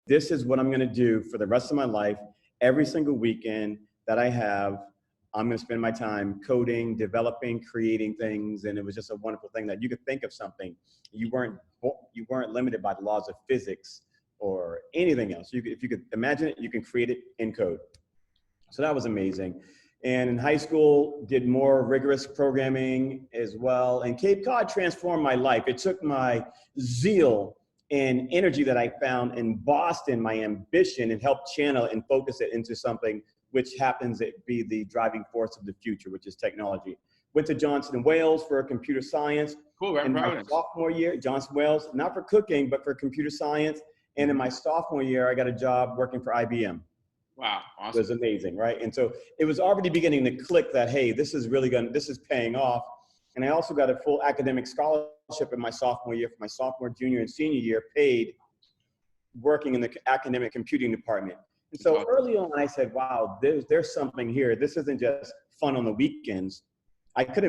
this is what I'm going to do for the rest of my life. Every single weekend that I have, I'm going to spend my time coding, developing, creating things. And it was just a wonderful thing that you could think of something. You weren't limited by the laws of physics or anything else. If you could imagine it, you can create it in code. So that was amazing. And in high school, did more rigorous programming as well. And Cape Cod transformed my life. It took my zeal and energy that I found in Boston, my ambition, and helped channel and focus it into something which happens to be the driving force of the future, which is technology. Went to Johnson & Wales for computer science. Cool, in my sophomore year, Johnson & Wales, not for cooking, but for computer science. And in my sophomore year, I got a job working for IBM. Wow, awesome. It was amazing, right? And so it was already beginning to click that, hey, this is paying off. And I also got a full academic scholarship in my sophomore year, for my sophomore, junior, and senior year, paid, working in the academic computing department. And so early on, I said, wow, there's something here. This isn't just fun on the weekends.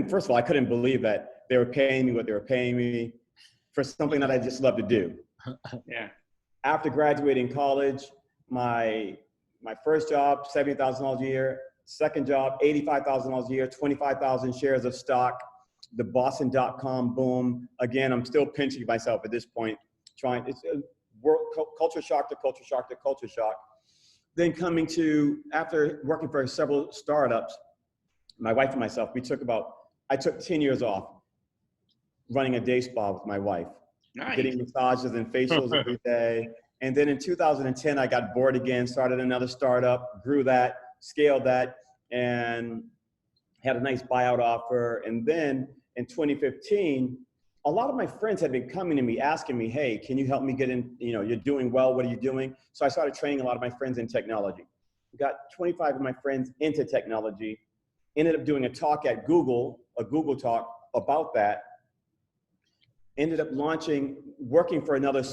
First of all, I couldn't believe that they were paying me what they were paying me for something that I just love to do. Yeah. After graduating college, my first job, $70,000 a year. Second job, $85,000 a year, 25,000 shares of stock. The Boston.com boom. Again, I'm still pinching myself at this point. It's a culture shock to culture shock to culture shock. Then after working for several startups, my wife and myself, I took 10 years off running a day spa with my wife. Nice. Getting massages and facials every day. And then in 2010, I got bored again, started another startup, grew that, scaled that, and had a nice buyout offer. And then in 2015, a lot of my friends had been coming to me, asking me, hey, can you help me get in, you're doing well, what are you doing? So I started training a lot of my friends in technology. Got 25 of my friends into technology, ended up doing a talk at Google, a Google talk about that. Ended up working for another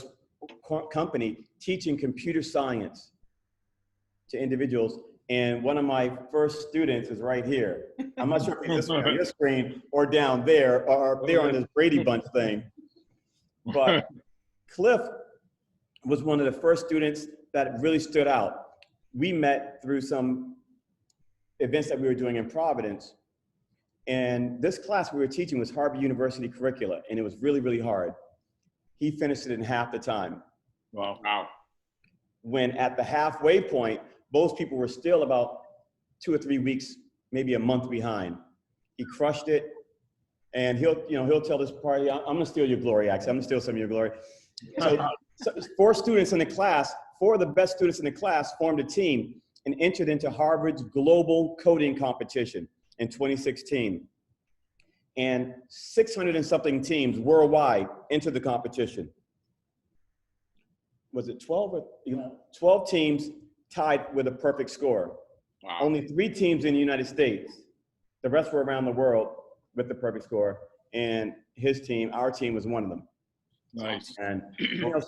company, teaching computer science to individuals. And one of my first students is right here. I'm not sure if it's on your screen or down there or up there on this Brady Bunch thing. But Cliff was one of the first students that really stood out. We met through some events that we were doing in Providence. And this class we were teaching was Harvard University curricula, and it was really, really hard. He finished it in half the time. Wow. When at the halfway point, most people were still about 2 or 3 weeks, maybe a month behind. He crushed it, and he'll tell this party, I'm gonna steal your glory, actually. I'm gonna steal some of your glory. So 4 of the best students in the class formed a team and entered into Harvard's global coding competition in 2016. And 600 and something teams worldwide entered the competition. Was it 12 or 12 teams tied with a perfect score? Wow. Only 3 teams in the United States. The rest were around the world with the perfect score. And our team was one of them. Nice. And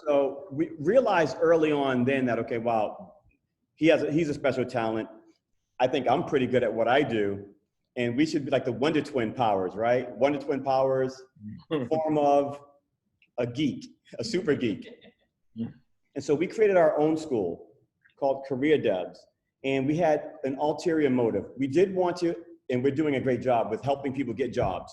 so we realized early on then that, okay, wow, he's a special talent. I think I'm pretty good at what I do. And we should be like the Wonder Twin powers, right? Wonder Twin powers, form of a geek, a super geek. And so we created our own school called Careerdevs. And we had an ulterior motive. We did want to, and we're doing a great job with helping people get jobs.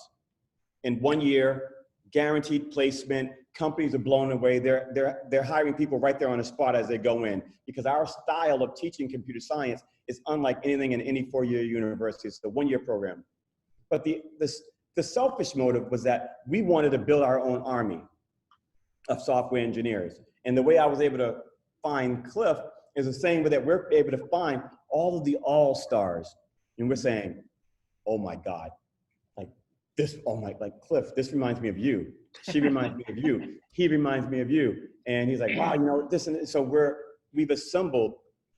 In 1 year, guaranteed placement, companies are blown away. They're hiring people right there on the spot as they go in, because our style of teaching computer science is unlike anything in any 4-year university. It's the 1-year program. But the selfish motive was that we wanted to build our own army of software engineers. And the way I was able to find Cliff is the same way that we're able to find all of the all-stars. And we're saying, oh my God, like Cliff, this reminds me of you. She reminds me of you. He reminds me of you. And he's like, wow, this and so we've assembled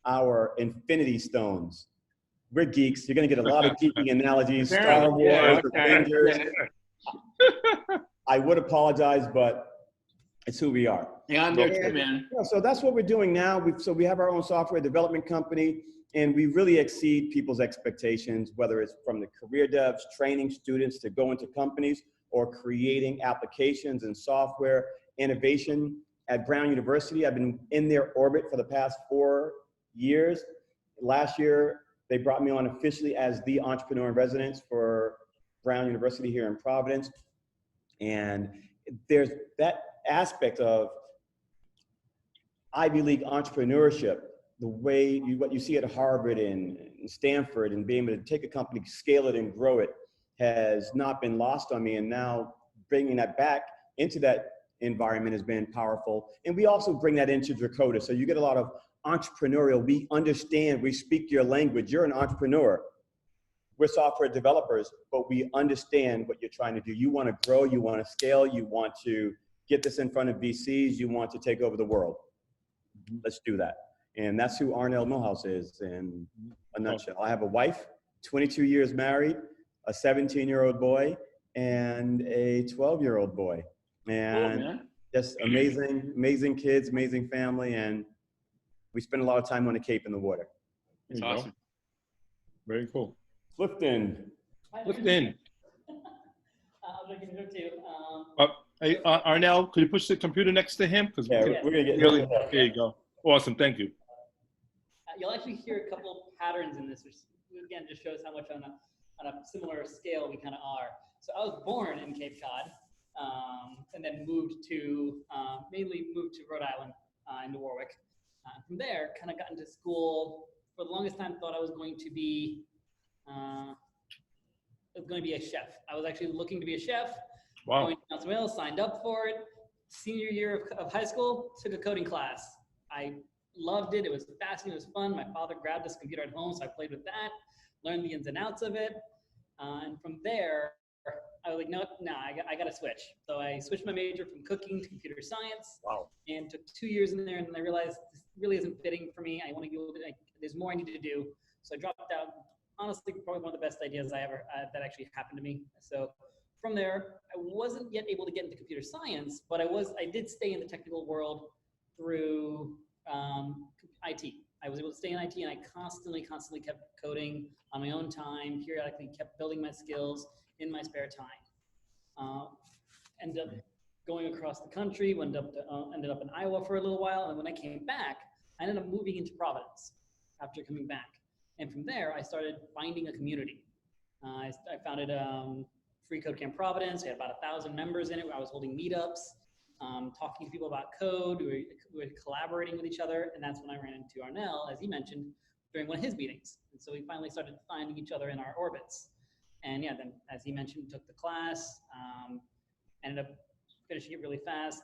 our Infinity Stones. We're geeks. You're gonna get a lot of geeky analogies. Star Wars, Avengers. I would apologize, but it's who we are. Yeah, I'm there too, man. So that's what we're doing now. We have our own software development company, and we really exceed people's expectations, whether it's from the career devs, training students to go into companies, or creating applications and software innovation at Brown University. I've been in their orbit for the past 4 years. Last year, they brought me on officially as the entrepreneur in residence for Brown University here in Providence. And there's that aspect of Ivy League entrepreneurship, the way what you see at Harvard and Stanford, and being able to take a company, scale it and grow it, has not been lost on me. And now bringing that back into that environment has been powerful. And we also bring that into Dracodess. So you get a lot of entrepreneurial. We understand, we speak your language. You're an entrepreneur. We're software developers, but we understand what you're trying to do. You want to grow, you want to scale, you want to get this in front of VCs, you want to take over the world. Let's do that. And that's who Arnell Millhouse is in a nutshell. I have a wife, 22 years married, a 17-year-old boy, and a 12-year-old boy. And just amazing, amazing kids, amazing family. And we spend a lot of time on the Cape in the water. It's awesome. Very cool. Clifton. Clifton. I'm looking here too. Hey, Arnell, could you push the computer next to him? Because Yeah, we're going to get really, there you go. Awesome, thank you. You'll actually hear a couple patterns in this, which again just shows how much on a similar scale we kind of are. So I was born in Cape Cod, and then mainly moved to Rhode Island, into Warwick. From there, kind of got into school. For the longest time, thought I was going to be a chef. I was actually looking to be a chef. Wow. Going to Wales, signed up for it. Senior year of high school, took a coding class. I loved it. It was fascinating. It was fun. My father grabbed this computer at home, so I played with that, learned the ins and outs of it. And from there, I was like, no, I got to switch. So I switched my major from cooking to computer science. Wow. And took 2 years in there, and then I realized this really isn't fitting for me. I want to go, there's more I need to do. So I dropped out. Honestly, probably one of the best ideas that actually happened to me. So from there, I wasn't yet able to get into computer science, but I did stay in the technical world through IT. I was able to stay in IT, and I constantly kept coding on my own time, periodically kept building my skills in my spare time. Ended up going across the country, ended up in Iowa for a little while, and when I came back, I ended up moving into Providence after coming back. And from there, I started finding a community. I founded Free Code Camp Providence. We had about 1,000 members in it. I was holding meetups, talking to people about code. We were collaborating with each other, and that's when I ran into Arnell, as he mentioned, during one of his meetings. And so we finally started finding each other in our orbits. And yeah, then as he mentioned, took the class, ended up finishing it really fast.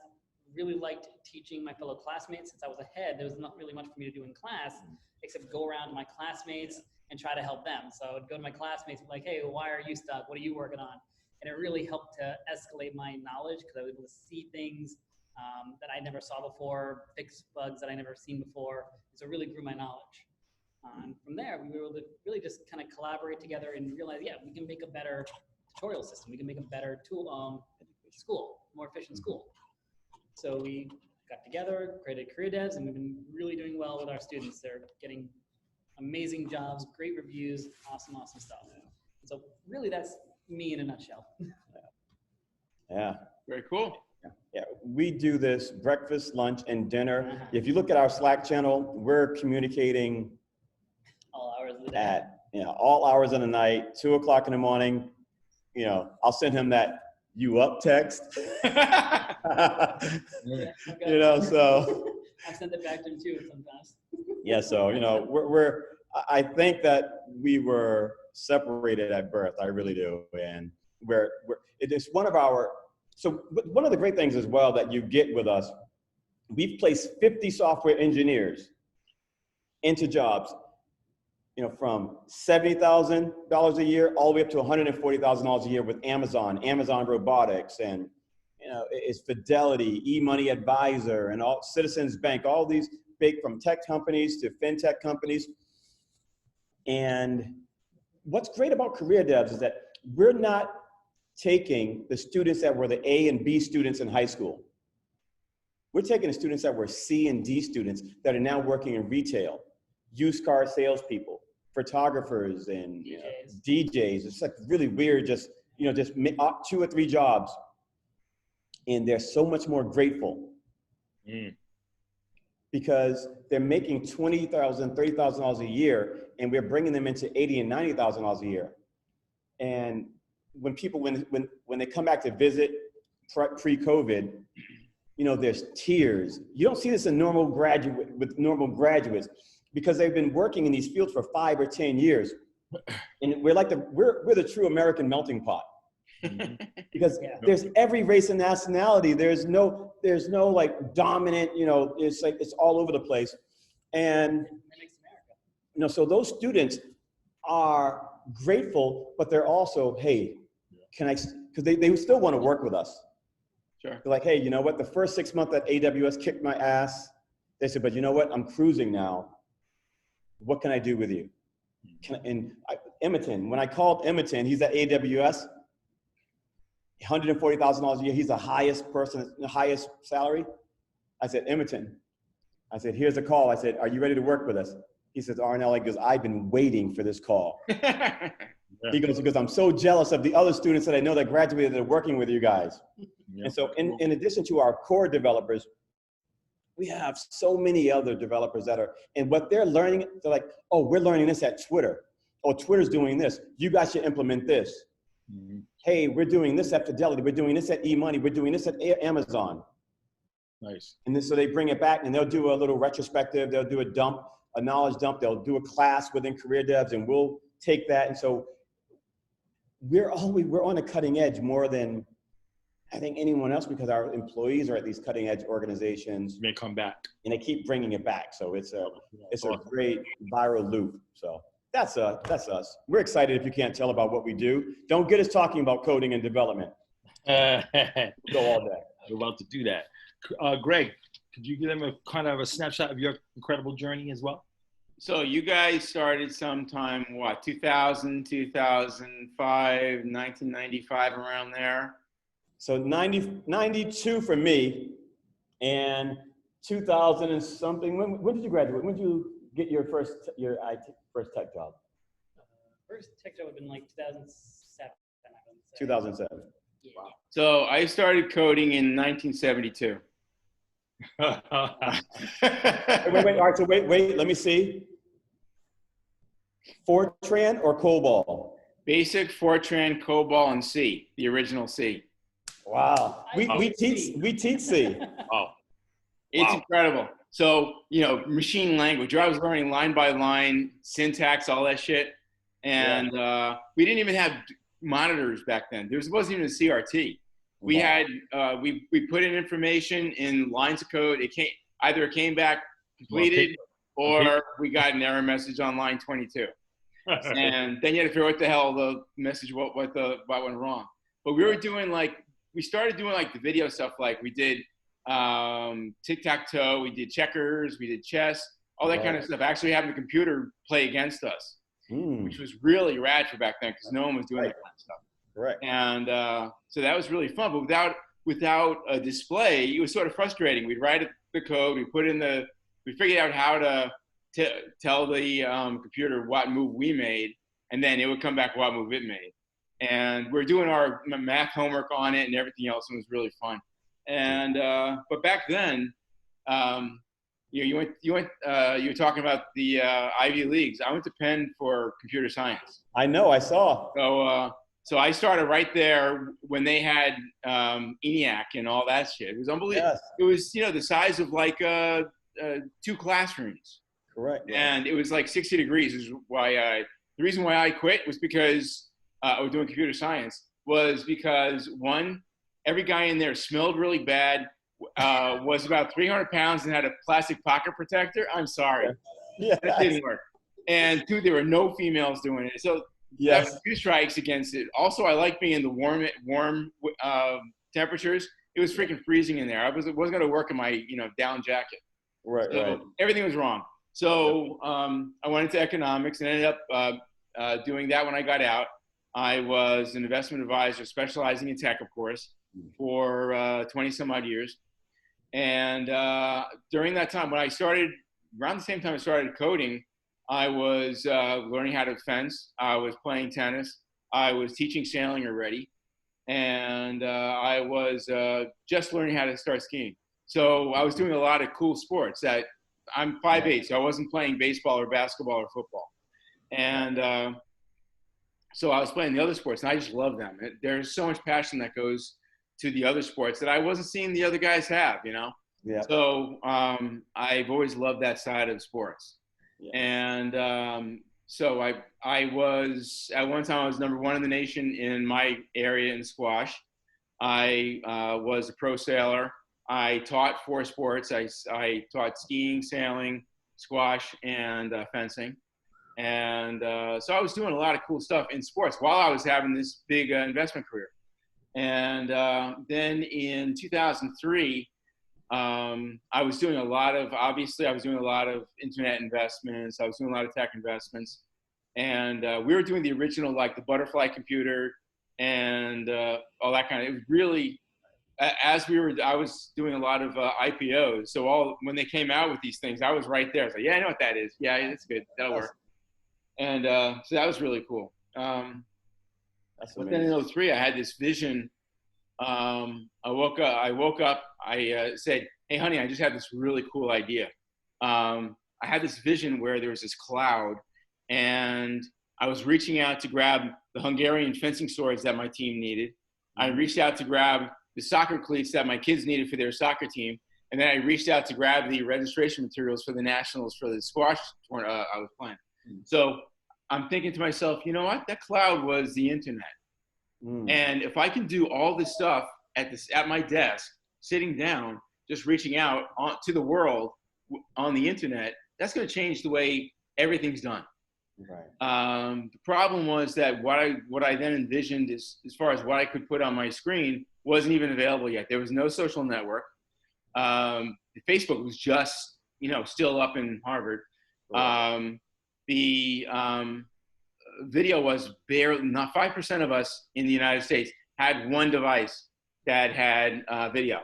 Really liked teaching my fellow classmates. Since I was ahead, there was not really much for me to do in class, except go around to my classmates and try to help them. So I would go to my classmates and be like, hey, why are you stuck? What are you working on? And it really helped to escalate my knowledge because I was able to see things that I never saw before, fix bugs that I never seen before. So it really grew my knowledge. And from there, we were able to really just kind of collaborate together and realize, yeah, we can make a better tutorial system. We can make a better tool, school, more efficient school. So we got together, created Careerdevs, and we've been really doing well with our students. They're getting amazing jobs, great reviews, awesome stuff. So really that's me in a nutshell. Yeah. Very cool. Yeah, we do this breakfast, lunch, and dinner. If you look at our Slack channel, we're communicating All hours of the day. at all hours of the night, 2 o'clock in the morning. I'll send him that "you up" text. So I send it back to him too sometimes. yeah, so I think that we were separated at birth. I really do, and it is one of our. So one of the great things as well that you get with us, we've placed 50 software engineers into jobs, from $70,000 a year all the way up to $140,000 a year with Amazon Robotics, and it's Fidelity, eMoney Advisor, and all Citizens Bank, all these big, from tech companies to fintech companies. And what's great about Careerdevs is that we're not taking the students that were the A and B students in high school. We're taking the students that were C and D students that are now working in retail, used car salespeople, photographers, and DJs. It's like really weird, just 2 or 3 jobs. And they're so much more grateful Mm. Because they're making $20,000, $30,000 a year, and we're bringing them into $80,000 and $90,000 a year. And when people, when they come back to visit pre-COVID, you know, there's tears. You don't see this in normal graduates because they've been working in these fields for 5 or 10 years. And we're like we're the true American melting pot. Because there's every race and nationality. There's no like dominant, you know, it's like it's all over the place. And you know, so those students are grateful, but they're also, hey, can I, because they still want to work with us. Sure. They're like, hey, you know what, the first 6 months that AWS kicked my ass, they said, but you know what, I'm cruising now. What can I do with you? Emerton, when I called Emerton, he's at AWS, $140,000 a year. He's the highest person, the highest salary. I said, Emerton, I said, here's a call. I said, are you ready to work with us? He says, Arnell, he goes, I've been waiting for this call. He goes, because I'm so jealous of the other students that I know that graduated that are working with you guys. And so in addition to our core developers, we have so many other developers that are, and what they're learning, they're like, oh, we're learning this at Twitter. Oh, Twitter's doing this. You guys should implement this. Hey, we're doing this at Fidelity. We're doing this at eMoney. We're doing this at Amazon. Nice. And then so they bring it back and they'll do a little retrospective. They'll do a dump, a knowledge dump. They'll do a class within Careerdevs, and we'll take that. And so we're on the cutting edge more than I think anyone else, because our employees are at these cutting edge organizations. May come back. And they keep bringing it back. So it's a great viral loop. So that's us. We're excited, if you can't tell, about what we do. Don't get us talking about coding and development. Go all day. We're about to do that. Greg, could you give them a kind of a snapshot of your incredible journey as well? So you guys started sometime, what, 2000, 2005, 1995, around there? So 92 for me, and 2000 and something. When did you graduate? When did you get your first tech job? First tech job would have been like 2007. 2007. Yeah. Wow. So I started coding in 1972. Wait. All right. So wait. Let me see. Fortran or COBOL? Basic, Fortran, COBOL, and C, the original C. Wow. We teach C. Oh. It's incredible. So, you know, machine language. I was learning line by line, syntax, all that shit. And we didn't even have monitors back then. There wasn't even a CRT. We had, we put in information in lines of code. It came back completed, or we got an error message on line 22. And then you had to figure out what the hell the message, what went wrong. But we started doing like the video stuff. Like we did tic-tac-toe, we did checkers, we did chess, all that kind of stuff. Actually having the computer play against us, which was really rad for back then because no one was doing that kind of stuff. Correct. And so that was really fun. But without a display, it was sort of frustrating. We'd write the code, we figured out how to tell the computer what move we made, and then it would come back what move it made. And we're doing our math homework on it and everything else, and it was really fun. And but back then, you were talking about the Ivy Leagues. I went to Penn for computer science. I know, I saw. So I started right there when they had ENIAC and all that shit. It was unbelievable. Yes. It was, you know, the size of like 2 classrooms. Correct. And it was like 60 degrees. Is why the reason why I quit was because I was doing computer science. Was because one, every guy in there smelled really bad, was about 300 pounds, and had a plastic pocket protector. I'm sorry, that didn't work. And 2, there were no females doing it. So that was 2 strikes against it. Also, I like being in the warm temperatures. It was freaking freezing in there. I wasn't going to work in my down jacket. Right. Everything was wrong. So I went into economics and ended up doing that when I got out. I was an investment advisor specializing in tech, of course, for 20 some odd years. And during that time, when I started, around the same time I started coding, I was learning how to fence. I was playing tennis. I was teaching sailing already. And I was just learning how to start skiing. So I was doing a lot of cool sports that I'm 5'8", so I wasn't playing baseball or basketball or football. And so I was playing the other sports, and I just love them. There's so much passion that goes to the other sports that I wasn't seeing the other guys have, you know? Yeah. So I've always loved that side of sports. Yeah. And so I was, at one time, I was #1 in the nation in my area in squash. I was a pro sailor. I taught 4 sports. I taught skiing, sailing, squash, and fencing. And so I was doing a lot of cool stuff in sports while I was having this big investment career. And then in 2003, I was doing a lot of, obviously, I was doing a lot of internet investments. I was doing a lot of tech investments. And we were doing the original, like the butterfly computer and all that kind of, it was really, I was doing a lot of IPOs. So when they came out with these things, I was right there. I was like, yeah, I know what that is. Yeah, that's good. That'll work. And so that was really cool. But then in 2003, I had this vision. I woke up, I said, hey, honey, I just had this really cool idea. I had this vision where there was this cloud, and I was reaching out to grab the Hungarian fencing swords that my team needed. I reached out to grab the soccer cleats that my kids needed for their soccer team. And then I reached out to grab the registration materials for the nationals for the squash tournament I was playing. So I'm thinking to myself, you know what? That cloud was the internet. And if I can do all this stuff at my desk, sitting down, just reaching out to the world on the internet, that's going to change the way everything's done. Right. The problem was that what I then envisioned as far as what I could put on my screen wasn't even available yet. There was no social network. Facebook was just, still up in Harvard. Right. The video was barely, not 5% of us in the United States had one device that had video.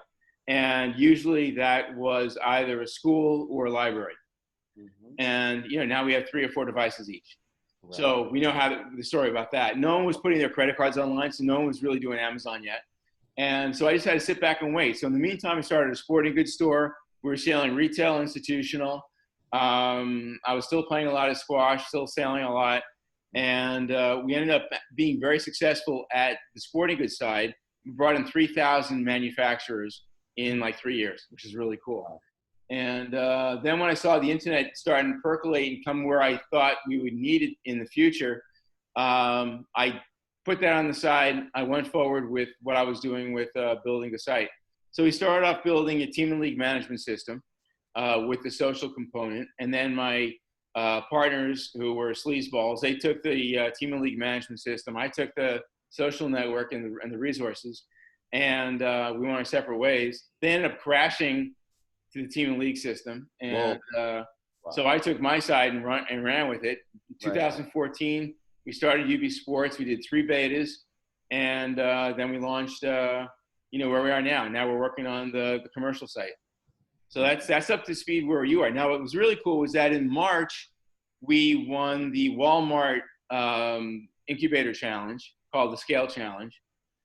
And usually that was either a school or a library. And now we have 3 or 4 devices each. Right. So we know the story about that. No one was putting their credit cards online, so no one was really doing Amazon yet. And so I just had to sit back and wait. So in the meantime, I started a sporting goods store. We were selling retail, institutional. I was still playing a lot of squash, still sailing a lot. And we ended up being very successful at the sporting goods side. We brought in 3,000 manufacturers in like 3 years, which is really cool. And then when I saw the internet starting to percolate and come where I thought we would need it in the future, I put that on the side. I went forward with what I was doing with building the site. So we started off building a team and league management system with the social component. And then my partners, who were sleazeballs, they took the team and league management system. I took the social network and the resources. And we went our separate ways. They ended up crashing to the team and league system. And so I took my side and ran with it. In 2014, we started UBsports. We did 3 betas. And then we launched, where we are now. Now we're working on the commercial site. So that's up to speed where you are. Now, what was really cool was that in March, we won the Walmart Incubator Challenge, called the Scale Challenge.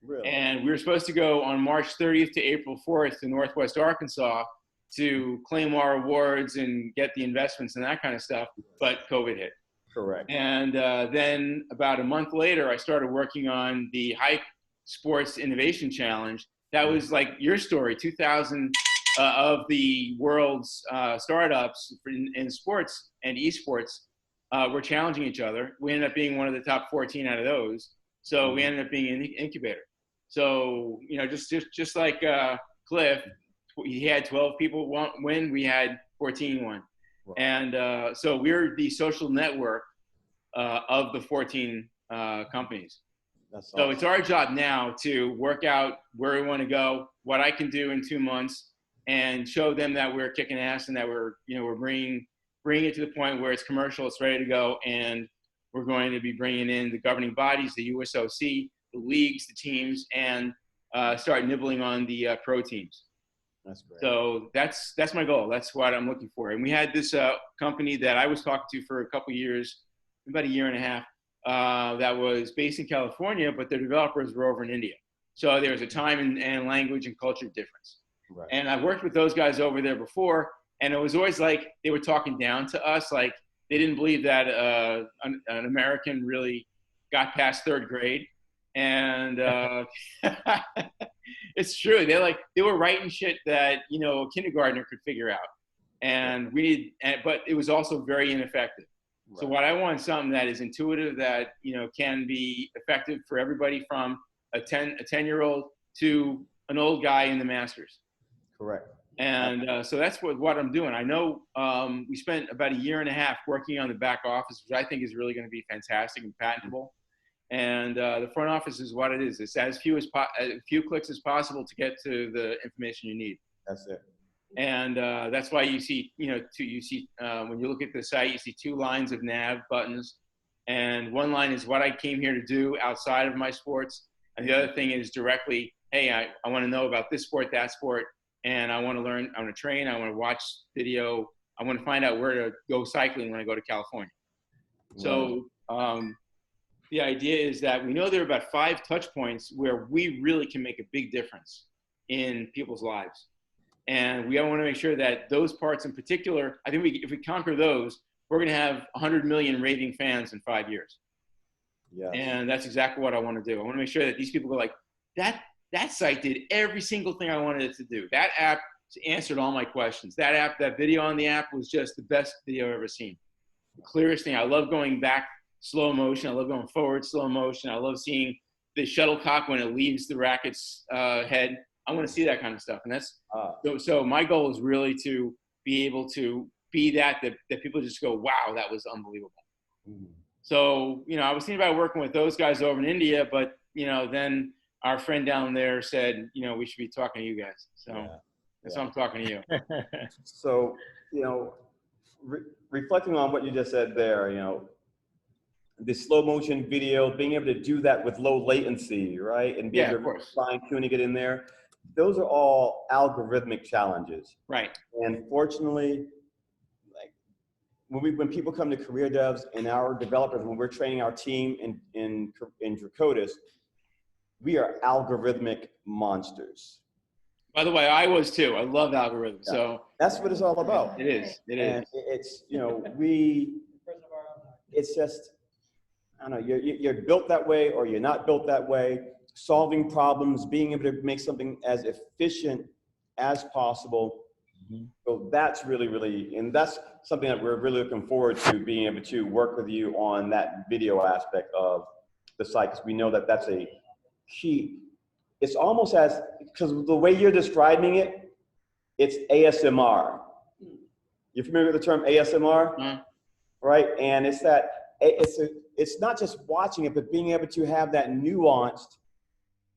Really? And we were supposed to go on March 30th to April 4th to Northwest Arkansas to claim our awards and get the investments and that kind of stuff, but COVID hit. Correct. And then about a month later, I started working on the Hike Sports Innovation Challenge. That was like your story, 2,000 of the world's startups in sports and esports were challenging each other. We ended up being one of the top 14 out of those. So we ended up being an incubator. So, just like Cliff, he had 12 people win, we had 14 win. Wow. And so we're the social network of the 14 companies. That's awesome. So it's our job now to work out where we want to go, what I can do in 2 months, and show them that we're kicking ass and that we're bringing it to the point where it's commercial, it's ready to go, and we're going to be bringing in the governing bodies, the USOC, the leagues, the teams, and start nibbling on the pro teams. That's great. So that's my goal. That's what I'm looking for. And we had this company that I was talking to for a couple of years, about a year and a half, that was based in California, but their developers were over in India. So there was a time and language and culture difference. Right. And I've worked with those guys over there before, and it was always like they were talking down to us, like they didn't believe that an American really got past third grade. And it's true. They were writing shit that, you know, a kindergartner could figure out. And but it was also very ineffective. Right. So what I want is something that is intuitive, that, you know, can be effective for everybody from a 10-year-old to an old guy in the Masters. Correct. And so that's what I'm doing. I know we spent about 1.5 years working on the back office, which I think is really going to be fantastic and patentable. And the front office is what it is. It's as few clicks as possible to get to the information you need. That's it. And that's why you see, you know, when you look at the site, you see 2 lines of nav buttons, and one line is what I came here to do outside of my sports, and the other thing is directly, hey, I want to know about this sport, that sport, and I want to learn, I want to train, I want to watch video, I want to find out where to go cycling when I go to California. Wow. So the idea is that we know there are about 5 touch points where we really can make a big difference in people's lives. And we want to make sure that those parts in particular, I think if we conquer those, we're going to have 100 million raving fans in 5 years. Yeah. And that's exactly what I want to do. I want to make sure that these people go like, that site did every single thing I wanted it to do. That app answered all my questions. That video on the app was just the best video I've ever seen. The clearest thing. I love going back slow motion. I love going forward slow motion. I love seeing the shuttlecock when it leaves the racket's head. I want to see that kind of stuff. And that's so my goal is really to be able to be that people just go, wow, that was unbelievable. Mm-hmm. So, you know, I was thinking about working with those guys over in India, but, you know, then our friend down there said, you know, we should be talking to you guys. So that's why I'm talking to you. So, you know, reflecting on what you just said there, you know, the slow motion video, being able to do that with low latency, right? And being able to fine tuning it in there. Those are all algorithmic challenges. Right. And fortunately, like when people come to Career Devs and our developers, when we're training our team in Dracodess, we are algorithmic monsters. By the way, I was too. I love algorithms. Yeah. So that's what it's all about. It is. It is. And it's, you know, it's just, I don't know, you're built that way or you're not built that way. Solving problems, being able to make something as efficient as possible. Mm-hmm. So that's really, and that's something that we're really looking forward to, being able to work with you on that video aspect of the site, because we know that that's a key. It's almost because the way you're describing it, it's ASMR. You're familiar with the term ASMR? Mm-hmm. Right? And it's not just watching it, but being able to have that nuanced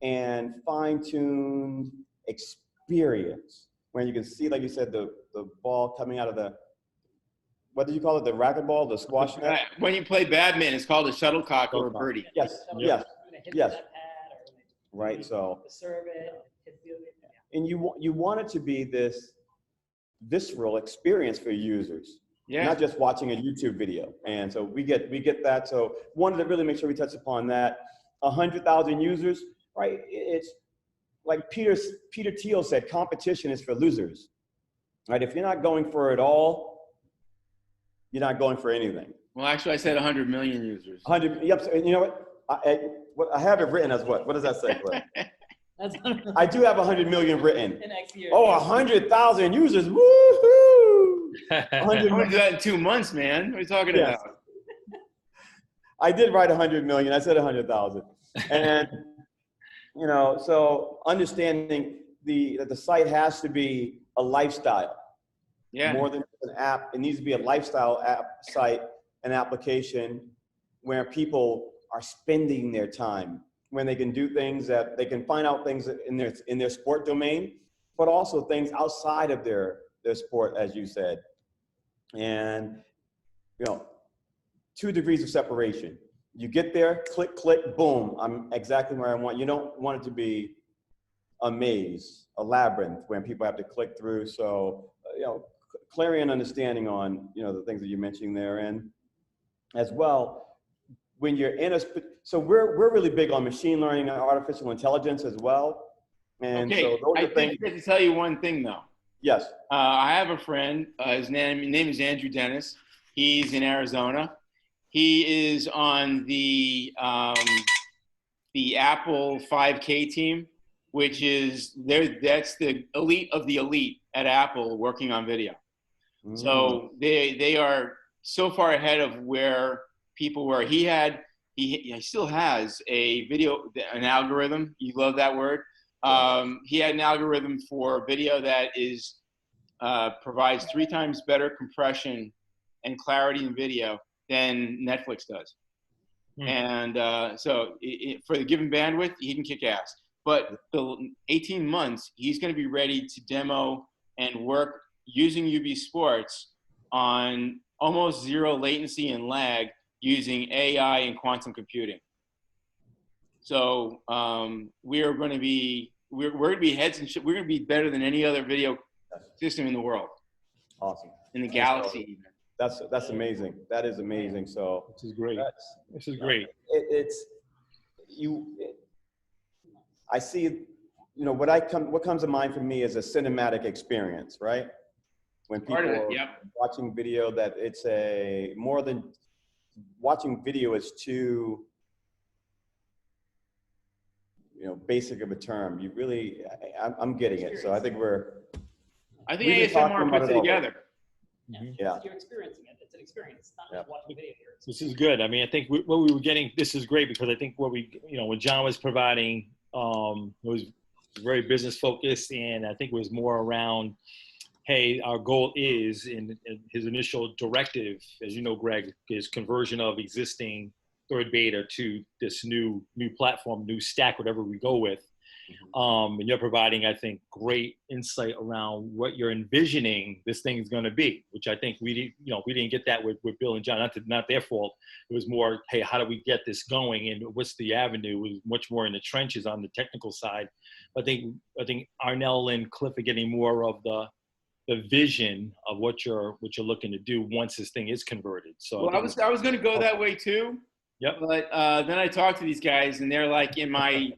and fine-tuned experience when you can see, like you said, the ball coming out of the, what did you call it, the racquetball, the squash net? When you play badminton, it's called a shuttlecock or a birdie. Yes. Right, so. And you want it to be this visceral experience for users. Yeah. Not just watching a YouTube video. And so we get that. So wanted to really make sure we touch upon that. 100,000 users, right? It's like Peter Thiel said, competition is for losers, right? If you're not going for it all, you're not going for anything. Well, actually, I said 100 million users. 100, yep. And you know what? I have it written as what? What does that say, Glenn? I do have 100 million written. In X years. Oh, 100,000 users. Woohoo! I'm going to do that in 2 months, man. What are you talking about? I did write 100 million. I said 100,000. And, you know, so understanding that the site has to be a lifestyle. Yeah. More than an app. It needs to be a lifestyle site, an application where people are spending their time, when they can do things that they can find out things in their sport domain, but also things outside of their sport, as you said. And, you know, 2 degrees of separation. You get there, click, click, boom, I'm exactly where I want. You don't want it to be a maze, a labyrinth where people have to click through. So, you know, clarion understanding on, you know, the things that you're mentioning there. And as well, when you're in so we're really big on machine learning and artificial intelligence as well. And Okay, so those I are things. did forget to tell you one thing though. Yes. I have a friend. His name is Andrew Dennis. He's in Arizona. He is on the Apple 5K team, which is that's the elite of the elite at Apple working on video. Mm. So they are so far ahead of where people were. He still has an algorithm. You love that word. He had an algorithm for video that provides 3 times better compression and clarity in video than Netflix does. And so for the given bandwidth, he can kick ass. But the 18 months, he's going to be ready to demo and work using UB Sports on almost zero latency and lag using AI and quantum computing. So we're going to be heads and we're going to be better than any other video system in the world. Awesome. In the galaxy even. That's amazing. That is amazing. So this is great. This is great. I see, what comes to mind for me is a cinematic experience, right? When people are watching video, that it's more than watching video is too, basic of a term. You really, I'm getting it. So I think I think ASMR puts it together. Yeah. You're experiencing it. It's an experience, not just watching a video here. This is good. I mean, I think what we were getting, this is great because I think what John was providing was very business focused, and I think it was more around, hey, our goal is, in his initial directive, as you know, Greg, is conversion of existing third beta to this new platform, new stack, whatever we go with. And you're providing, I think, great insight around what you're envisioning this thing is going to be, which I think we didn't get that with Bill and John. Not their fault. It was more, hey, how do we get this going, and what's the avenue? It was much more in the trenches on the technical side. I think Arnell and Cliff are getting more of the vision of what you're looking to do once this thing is converted. So I was going to go that way too. Yep. But then I talked to these guys, and they're like in my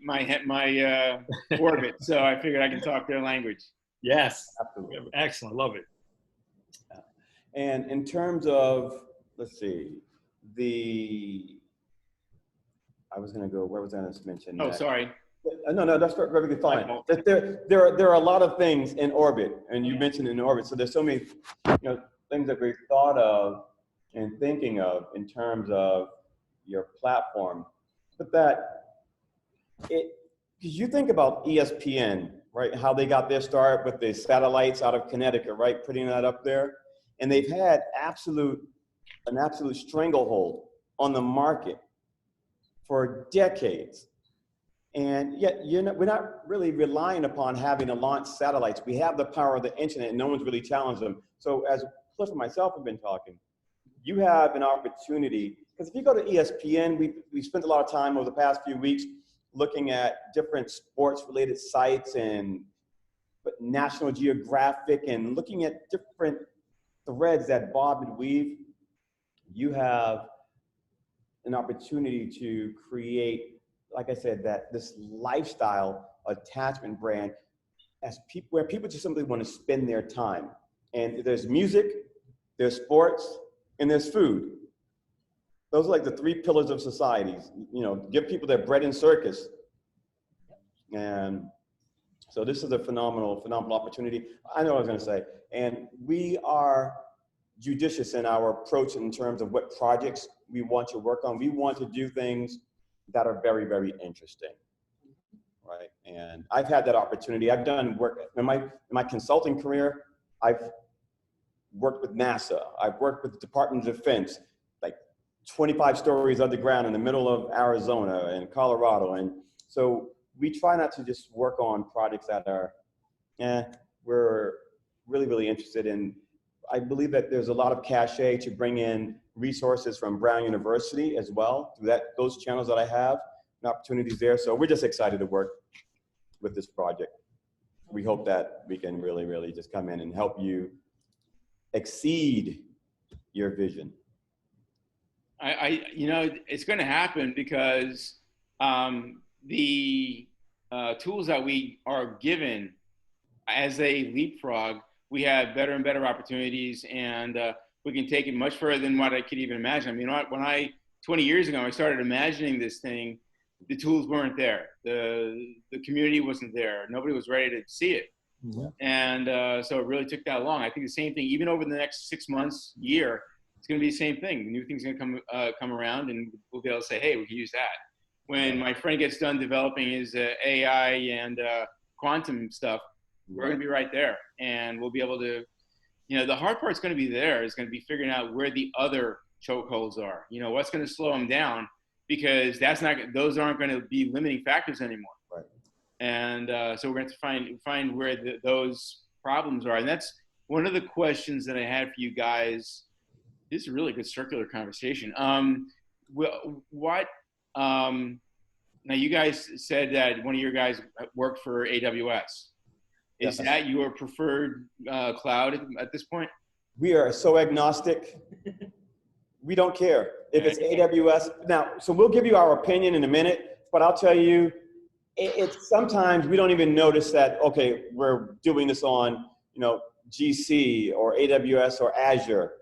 orbit, so I figured I can talk their language. Yes. Absolutely. Excellent. Love it. And in terms of, let's see, I was going to go, where was I going to mention? Oh, sorry. No, that's perfectly fine. There are a lot of things in orbit, and you mentioned in orbit. So there's so many, things that we've thought of and thinking of in terms of your platform, but because you think about ESPN, right? How they got their start with the satellites out of Connecticut, right? Putting that up there, and they've had an absolute stranglehold on the market for decades. And yet, we're not really relying upon having to launch satellites. We have the power of the internet, and no one's really challenged them. So as Cliff and myself have been talking, you have an opportunity, because if you go to ESPN, we spent a lot of time over the past few weeks looking at different sports-related sites and National Geographic, and looking at different threads that bob and weave. You have an opportunity to create, like I said, this lifestyle attachment brand where people just simply want to spend their time. And there's music, there's sports, and there's food. Those are like the 3 pillars of societies. Give people their bread and circus. And so this is a phenomenal opportunity. I know what I was going to say. And we are judicious in our approach in terms of what projects we want to work on. We want to do things that are very, very interesting, right? And I've had that opportunity. I've done work in my consulting career. I've worked with NASA. I've worked with the Department of Defense, like 25 stories underground in the middle of Arizona and Colorado. And so we try not to just work on projects that are, we're really, really interested in. I believe that there's a lot of cachet to bring in resources from Brown University as well, through those channels that I have, and opportunities there. So we're just excited to work with this project. We hope that we can really, really just come in and help you exceed your vision. It's going to happen because the tools that we are given as a leapfrog, we have better and better opportunities, and we can take it much further than what I could even imagine. I mean, when 20 years ago, I started imagining this thing, the tools weren't there. The community wasn't there. Nobody was ready to see it. Yeah. And so it really took that long. I think the same thing, even over the next 6 months, year, it's going to be the same thing. The new thing's going to come around, and we'll be able to say, hey, we can use that. When my friend gets done developing his AI and quantum stuff, we're going to be right there. And we'll be able to, the hard part's going to be there. Is going to be figuring out where the other chokeholds are. What's going to slow them down, because those aren't going to be limiting factors anymore. Right. And so we're going to find where those problems are. And that's one of the questions that I had for you guys. This is a really good circular conversation. Now you guys said that one of your guys worked for AWS. Is that your preferred cloud at this point? We are so agnostic. We don't care if it's AWS. Now, so we'll give you our opinion in a minute, but I'll tell you, it's sometimes we don't even notice that, okay, we're doing this on, GC or AWS or Azure.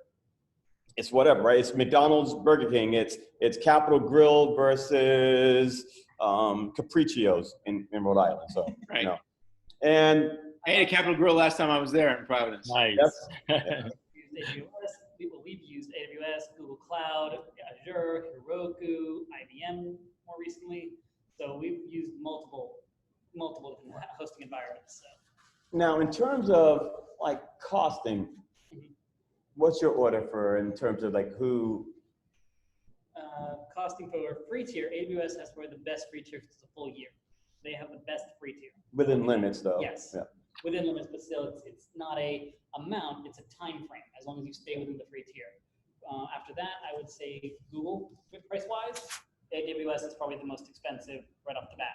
It's whatever, right? It's McDonald's, Burger King. It's Capital Grille versus Capriccio's in Rhode Island. So, right. And I ate a Capital Grille last time I was there in Providence. Nice. Yes. We've used AWS, Google Cloud, Azure, Heroku, IBM more recently. So we've used multiple different hosting environments. So. Now, in terms of like costing, what's your order for in terms of like who? Costing for free tier, AWS has probably the best free tier for the full year. They have the best free tier. Within limits, though. Yes. Yeah. Within limits, but still, it's not a amount, it's a time frame, as long as you stay within the free tier. After that, I would say Google, price-wise, AWS is probably the most expensive right off the bat,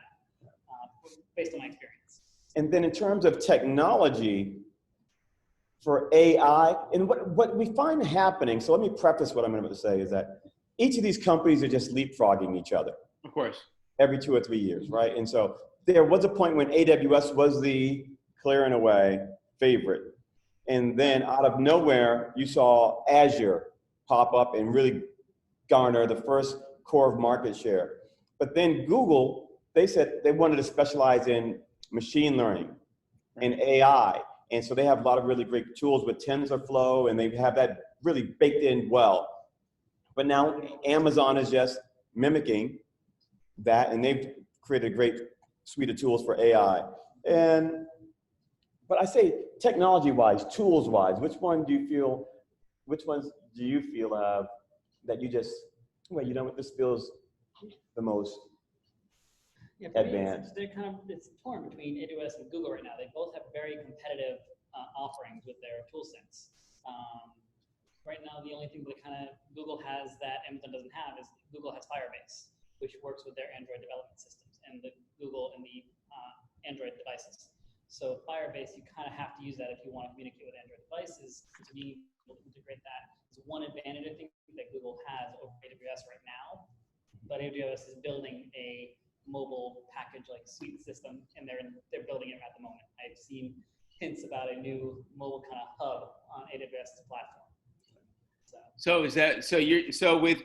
based on my experience. And then in terms of technology for AI, and what we find happening, so let me preface what I'm going to say, is that each of these companies are just leapfrogging each other. Of course. Every 2 or 3 years, right? And so there was a point when AWS was the clear and away favorite. And then out of nowhere, you saw Azure pop up and really garner the first core of market share. But then Google, they said they wanted to specialize in machine learning and AI. And so they have a lot of really great tools with TensorFlow, and they have that really baked in well. But now Amazon is just mimicking that, and they've created a great suite of tools for AI. But I say technology-wise, tools-wise, which ones do you feel have that you just, this feels the most advanced? It's torn between AWS and Google right now. They both have very competitive offerings with their tool sets. Right now, the only thing that Google has that Amazon doesn't have is Google has Firebase, which works with their Android development systems and the Google and the Android devices. So Firebase, you kind of have to use that if you want to communicate with Android devices. To be able to integrate that is one advantage I think that Google has over AWS right now. But AWS is building a mobile package like suite system, and they're building it at the moment. I've seen hints about a new mobile kind of hub on AWS's platform. So with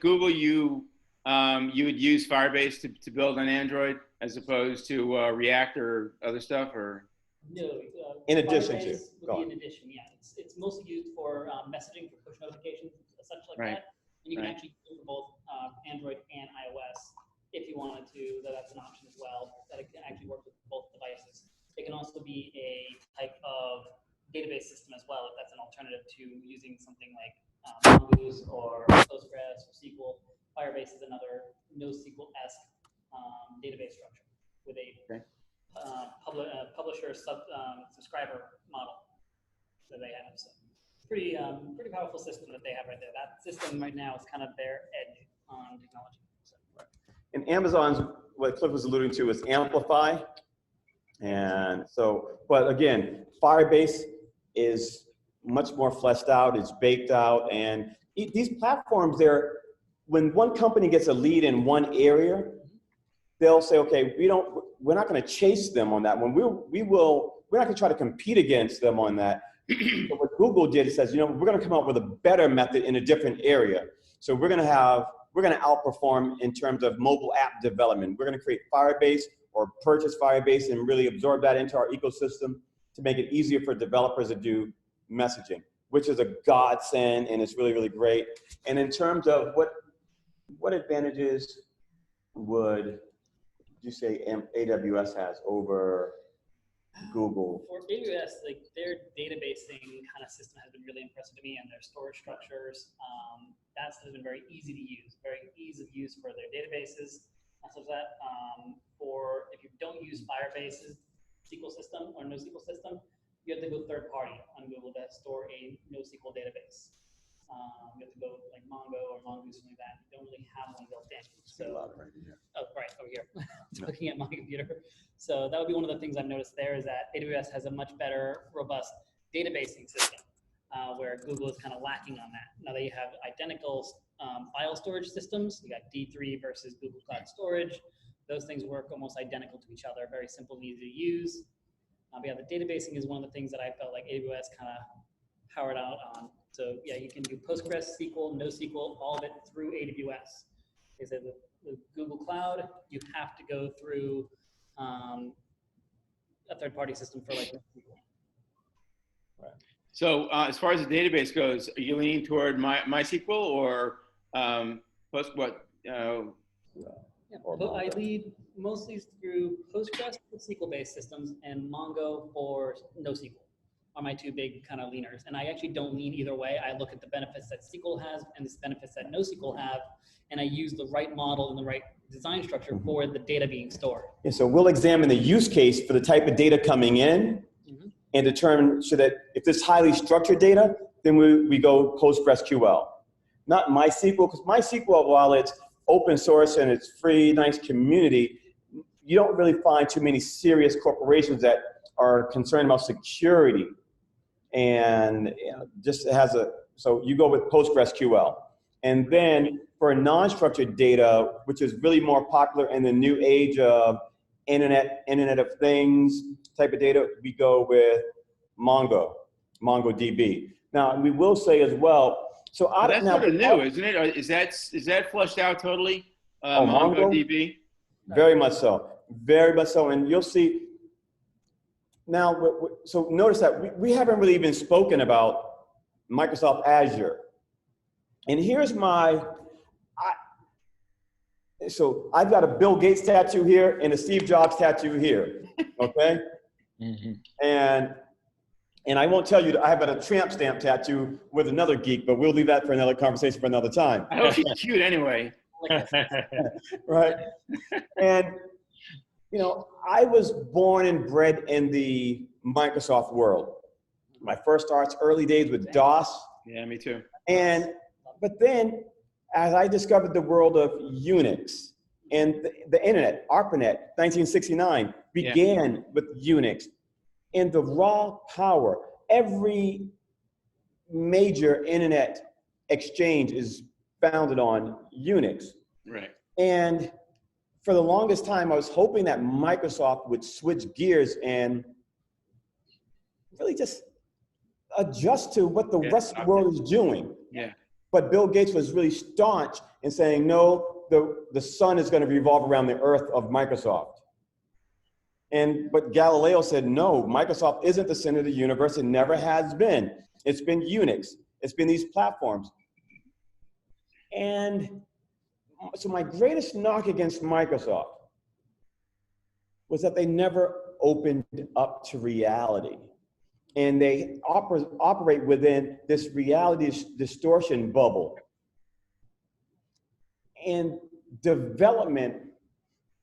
Google, you would use Firebase to build on Android as opposed to React or other stuff, or? No. In addition to. In addition, yeah. It's mostly used for messaging, for push notifications, such like that. And you can actually do it for both Android and iOS if you wanted to. That's an option as well. That it can actually work with both devices. It can also be a type of database system as well, if that's an alternative to using something like Mongoose or Postgres or SQL. Firebase is another NoSQL-esque database structure with a publisher subscriber model that they have. So pretty powerful system that they have right there. That system right now is kind of their edge on technology. So. And Amazon's, what Cliff was alluding to, is Amplify. And so, but again, Firebase is much more fleshed out, it's baked out, and these platforms, when one company gets a lead in one area, they'll say, okay, we're not going to chase them on that one. We're not going to try to compete against them on that. But what Google did, it says, we're going to come up with a better method in a different area. So we're going to outperform in terms of mobile app development. We're going to create Firebase or purchase Firebase and really absorb that into our ecosystem to make it easier for developers to do messaging, which is a godsend, and it's really, really great. And in terms of what advantages would you say AWS has over Google? For AWS, like their databasing kind of system has been really impressive to me, and their storage structures. That has been very easy to use, very easy to use for their databases. So that for if you don't use Firebase's SQL system or NoSQL system, you have to go third party on Google to store a NoSQL database. You have to go like Mongo or Mongoose, something like that. You don't really have one built in. So, right over here. Looking at my computer. So that would be one of the things I've noticed there is that AWS has a much better, robust databasing system, where Google is kind of lacking on that. Now they have identical file storage systems. You got D3 versus Google Cloud Storage. Those things work almost identical to each other. Very simple and easy to use. But yeah, the databasing is one of the things that I felt like AWS kind of powered out on. So yeah, you can do Postgres, SQL, NoSQL, all of it through AWS. Is that with Google Cloud, you have to go through a third-party system for like NoSQL. Right. So as far as the database goes, are you leaning toward MySQL or I lead mostly through Postgres for SQL-based systems and Mongo for NoSQL are my two big kind of leaners. And I actually don't lean either way. I look at the benefits that SQL has and the benefits that NoSQL have, and I use the right model and the right design structure for the data being stored. Yeah, so we'll examine the use case for the type of data coming in and determine so that if it's highly structured data, then we go PostgreSQL. Not MySQL, because MySQL, while it's open source and it's free, nice community, you don't really find too many serious corporations that are concerned about security. And just has so you go with PostgreSQL. And then for non-structured data, which is really more popular in the new age of Internet of Things type of data, we go with MongoDB. Now, we will say as well, so that's sort of new, isn't it? Is that flushed out totally? MongoDB? Very much so. Very much so. And you'll see now, so notice that we haven't really even spoken about Microsoft Azure. And here's so I've got a Bill Gates tattoo here and a Steve Jobs tattoo here, okay? And I won't tell you that I have got a tramp stamp tattoo with another geek, but we'll leave that for another conversation for another time. I hope he's cute anyway. Right? And, I was born and bred in the Microsoft world. My first starts early days with DOS. Yeah, me too. But then, as I discovered the world of Unix and the internet, ARPANET, 1969, began with Unix. And the raw power, every major internet exchange is founded on Unix. Right. And for the longest time, I was hoping that Microsoft would switch gears and really just adjust to what the rest of the world is doing. Yeah. But Bill Gates was really staunch in saying, no, the sun is going to revolve around the earth of Microsoft. But Galileo said, no, Microsoft isn't the center of the universe. It never has been. It's been Unix. It's been these platforms. And so my greatest knock against Microsoft was that they never opened up to reality. And they operate within this reality distortion bubble. And development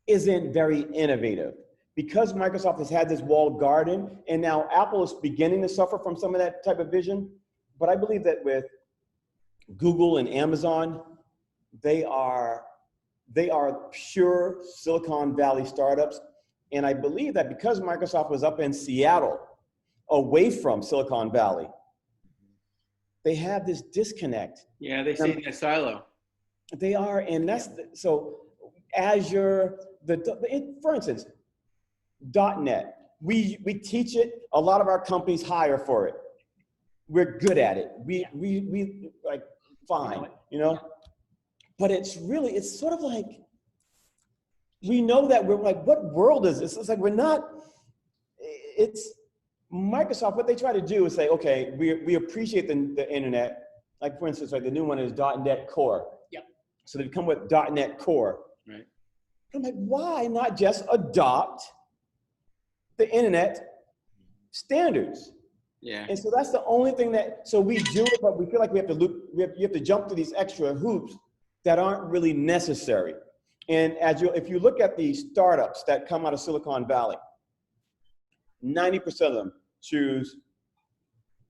isn't very innovative. Because Microsoft has had this walled garden, and now Apple is beginning to suffer from some of that type of vision. But I believe that with Google and Amazon, they are pure Silicon Valley startups. And I believe that because Microsoft was up in Seattle, away from Silicon Valley, they have this disconnect. Yeah, they stay in a silo. They are, and so Azure, for instance, .NET. We teach it. A lot of our companies hire for it. We're good at it. We like fine, you know. But it's sort of like, we know that we're like, what world is this? It's like, we're not. It's Microsoft. What they try to do is say, okay, we appreciate the internet. Like for instance, like the new one is .NET Core. Yeah. So they come with .NET Core. Right. I'm like, why not just adopt the internet standards? Yeah. And so that's the only thing so we do it, but we feel like we have to you have to jump through these extra hoops that aren't really necessary. And if you look at the startups that come out of Silicon Valley, 90% of them choose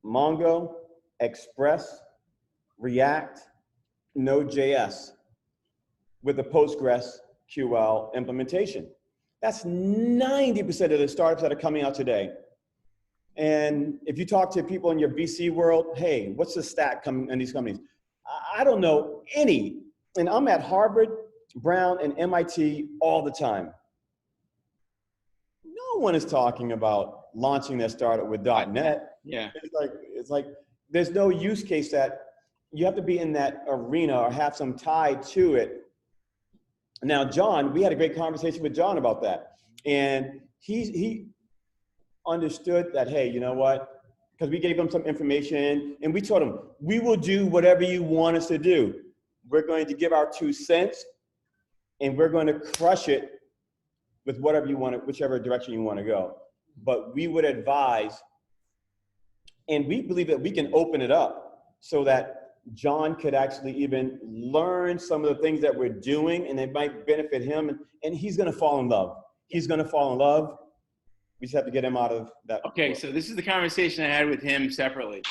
Mongo, Express, React, Node.js with the PostgreSQL implementation. That's 90% of the startups that are coming out today. And if you talk to people in your VC world, hey, what's the stat coming in these companies? I don't know any. And I'm at Harvard, Brown, and MIT all the time. No one is talking about launching their startup with .NET. Yeah. It's like there's no use case that you have to be in that arena or have some tie to it. Now, John, we had a great conversation with John about that. And he understood that, hey, you know what? Because we gave him some information and we told him, we will do whatever you want us to do. We're going to give our 2 cents and we're going to crush it with whatever you want, whichever direction you want to go. But we would advise, and we believe that we can open it up so that John could actually even learn some of the things that we're doing and it might benefit him. And he's going to fall in love. He's going to fall in love. We just have to get him out of that. Okay, so this is the conversation I had with him separately.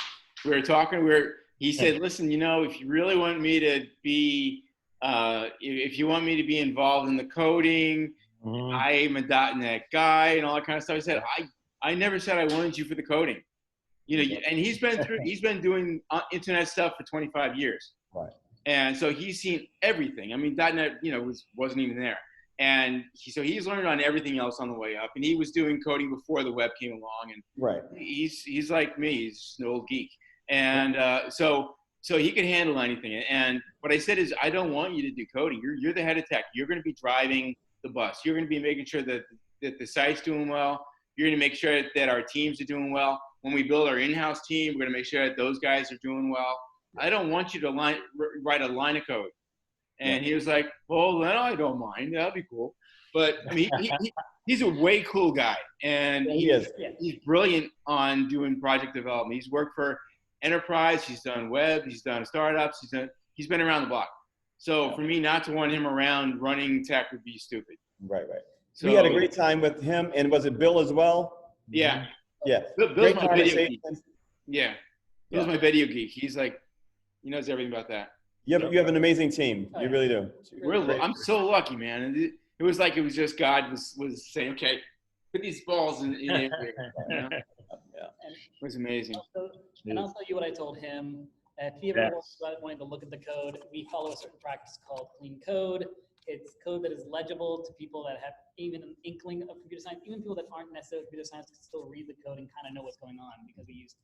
We were talking, he said, listen, you know, if you really want me to be, if you want me to be involved in the coding, I'm a .NET guy and all that kind of stuff. I said, I never said I wanted you for the coding. You know, and he's been doing internet stuff for 25 years. Right. And so he's seen everything. I mean, .NET, you know, wasn't even there. And so he's learned on everything else on the way up. And he was doing coding before the web came along. And right. He's like me. He's an old geek. And so he can handle anything. And what I said is, I don't want you to do coding. You're the head of tech. You're going to be driving the bus. You're going to be making sure that the site's doing well. You're going to make sure that our teams are doing well. When we build our in-house team, we're going to make sure that those guys are doing well. I don't want you to write a line of code. And he was like, well, then I don't mind. That'd be cool. But I mean, he's a way cool guy. And he's brilliant on doing project development. He's worked for enterprise. He's done web. He's done startups. He's been around the block. So for me not to want him around running tech would be stupid. Right. So, we So, had a great time with him. And was it Bill as well? Yeah. Yeah. Bill's my video geek. Yeah. Bill's my video geek. He's like, he knows everything about that. You have an amazing team. You really do. I'm so lucky, man. And it was like, it was just God was saying, okay, put these balls in here. You know? It was amazing. And I'll tell you what I told him. If he ever wanted to look at the code, we follow a certain practice called clean code. It's code that is legible to people that have even an inkling of computer science. Even people that aren't necessarily computer science can still read the code and kind of know what's going on, because we use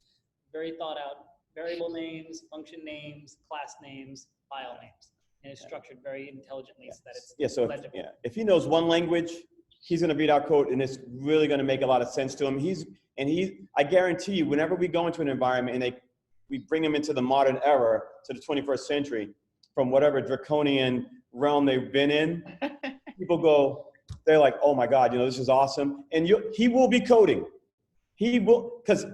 very thought out variable names, function names, class names, file names. And it's structured very intelligently so that it's legible. If he knows one language, he's going to read our code and it's really going to make a lot of sense to him. I guarantee you, whenever we go into an environment and we bring them into the modern era, to the 21st century, from whatever draconian realm they've been in, they're like, oh my God, you know, this is awesome. And he will be coding. He will, because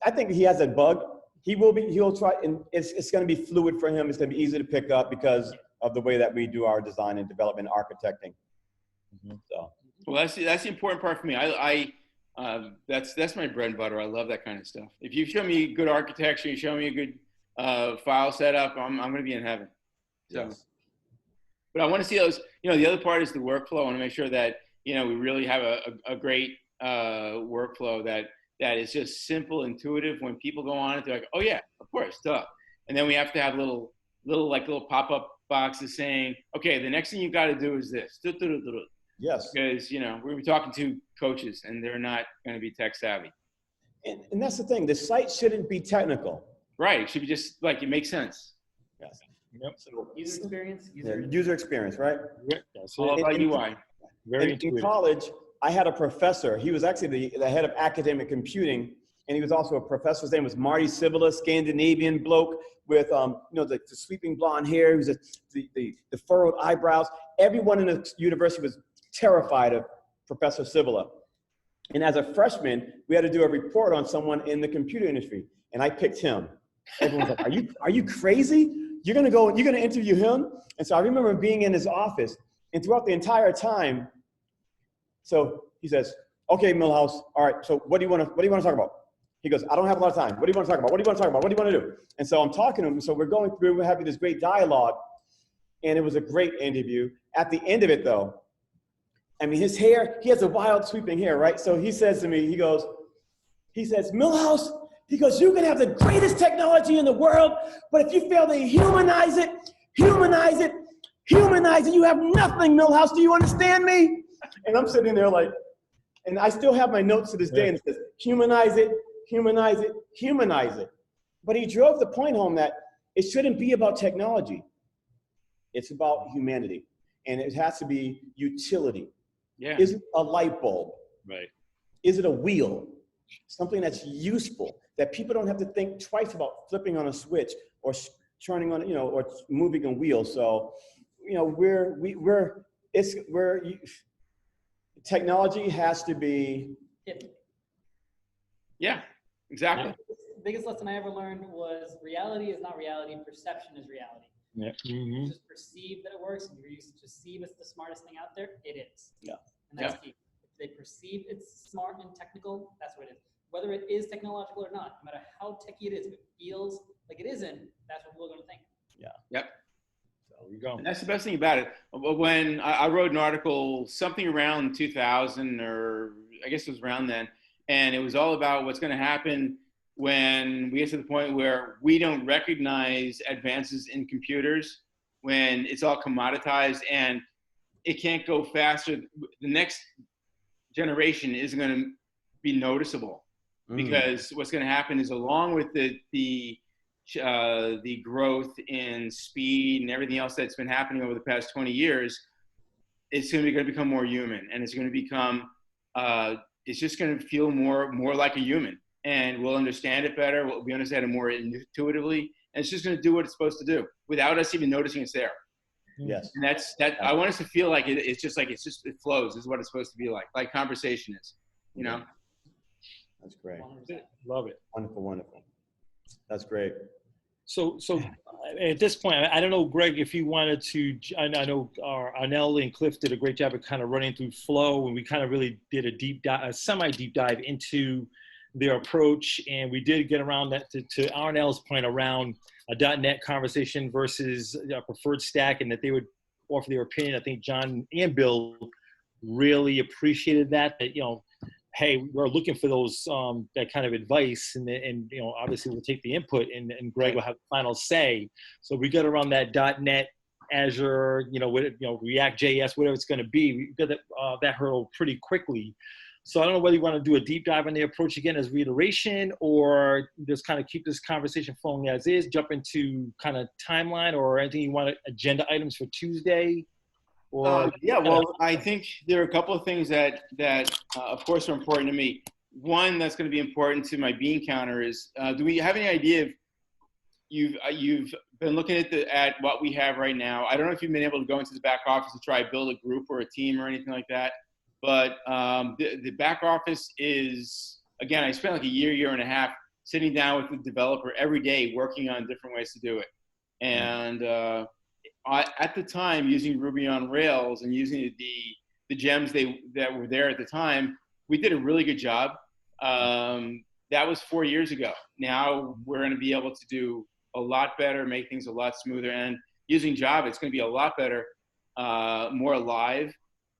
I think he has that bug. He'll try, and it's going to be fluid for him. It's going to be easy to pick up because of the way that we do our design and development and architecting. So. Well, that's the important part for me. That's my bread and butter. I love that kind of stuff. If you show me good architecture, you show me a good file setup, I'm going to be in heaven. So, but I want to see those. You know, the other part is the workflow. I want to make sure that, you know, we really have a great workflow that is just simple, intuitive. When people go on it, they're like, oh yeah, of course, duh. And then we have to have little pop-up boxes saying, okay, the next thing you got to do is this. Yes. Because, we were talking to coaches and they're not going to be tech savvy. And that's the thing. The site shouldn't be technical. Right. It should be just like, it makes sense. Yes. Yep. So, User experience. user experience, right? Yeah, that's All it. about UI. Very in intuitive. college, I had a professor. He was actually the head of academic computing, and he was also a professor. His name was Marty Civila, Scandinavian bloke with the sweeping blonde hair. He was the furrowed eyebrows. Everyone in the university was terrified of Professor Civila. And as a freshman, we had to do a report on someone in the computer industry, and I picked him. Everyone's like, "Are you crazy? You're gonna interview him?" And so I remember being in his office, and throughout the entire time, so he says, "Okay, Milhouse, all right. So what do you want to talk about?" He goes, "I don't have a lot of time. What do you want to talk about? What do you want to talk about? What do you want to do?" And so I'm talking to him. So we're having this great dialogue, and it was a great interview. At the end of it, though, I mean, his hair, he has a wild sweeping hair, right? So he says to me, he says, "Milhouse," he goes, "you can have the greatest technology in the world, but if you fail to humanize it, you have nothing, Milhouse. Do you understand me?" And I'm sitting there like, and I still have my notes to this day, and it says, humanize it. But he drove the point home that it shouldn't be about technology. It's about humanity, and it has to be utility. Yeah. Is it a light bulb? Right. Is it a wheel? Something that's useful, that people don't have to think twice about flipping on a switch or turning on, or moving a wheel. So, technology has to be. Yeah, exactly. The biggest lesson I ever learned was reality is not reality. Perception is reality. Yeah. Mm-hmm. Just perceive that it works, and you perceive it's the smartest thing out there. It is. Yeah. And that's key. If they perceive it's smart and technical, that's what it is. Whether it is technological or not, no matter how techy it is, if it feels like it isn't, that's what we're going to think. Yeah. Yep. There we go. And that's the best thing about it. When I wrote an article, something around 2000, or I guess it was around then, and it was all about what's going to happen when we get to the point where we don't recognize advances in computers, when it's all commoditized and it can't go faster. The next generation isn't going to be noticeable, because what's going to happen is, along with the growth in speed and everything else that's been happening over the past 20 years, it's going to become more human, and it's going to become it's just going to feel more like a human, and we'll understand it better. We'll understand it more intuitively, and it's just going to do what it's supposed to do without us even noticing it's there. Yes. And that I want us to feel like it flows. This is what it's supposed to be like conversation is, That's great. 100%. Love it. Wonderful. That's great. So at this point, I don't know, Greg, if you wanted to. I know Arnell and Cliff did a great job of kind of running through flow, and we kind of really did a semi-deep dive into their approach, and we did get around that to Arnell's point around a .NET conversation versus a preferred stack, and that they would offer their opinion. I think John and Bill really appreciated that hey, we're looking for those that kind of advice, and obviously we'll take the input, and Greg will have the final say. So we got around that .NET, Azure, React JS, whatever it's going to be. We got that hurdle pretty quickly. So I don't know whether you want to do a deep dive on the approach again as reiteration, or just kind of keep this conversation flowing as is, jump into kind of timeline, or anything you want, agenda items for Tuesday. I think there are a couple of things that of course are important to me. One that's going to be important to my bean counter is, do we have any idea if you've been looking at what we have right now? I don't know if you've been able to go into the back office to try to build a group or a team or anything like that. But the back office is, again, I spent like a year and a half sitting down with the developer every day, working on different ways to do it. And at the time, using Ruby on Rails and using the gems that were there at the time, we did a really good job. That was 4 years ago. Now we're going to be able to do a lot better, make things a lot smoother. And using Java, it's going to be a lot better, more alive.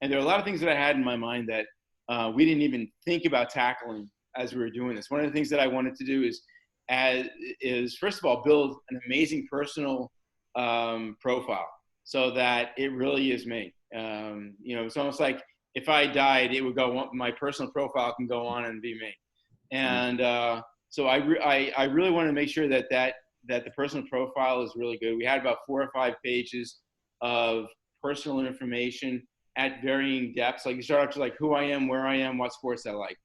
And there are a lot of things that I had in my mind that we didn't even think about tackling as we were doing this. One of the things that I wanted to do is first of all, build an amazing personal profile, so that it really is me. It's almost like if I died, it would go, my personal profile can go on and be me. And so I really want to make sure that the personal profile is really good. We had about 4 or 5 pages of personal information at varying depths. Like you start off to like who I am, where I am, what sports I like,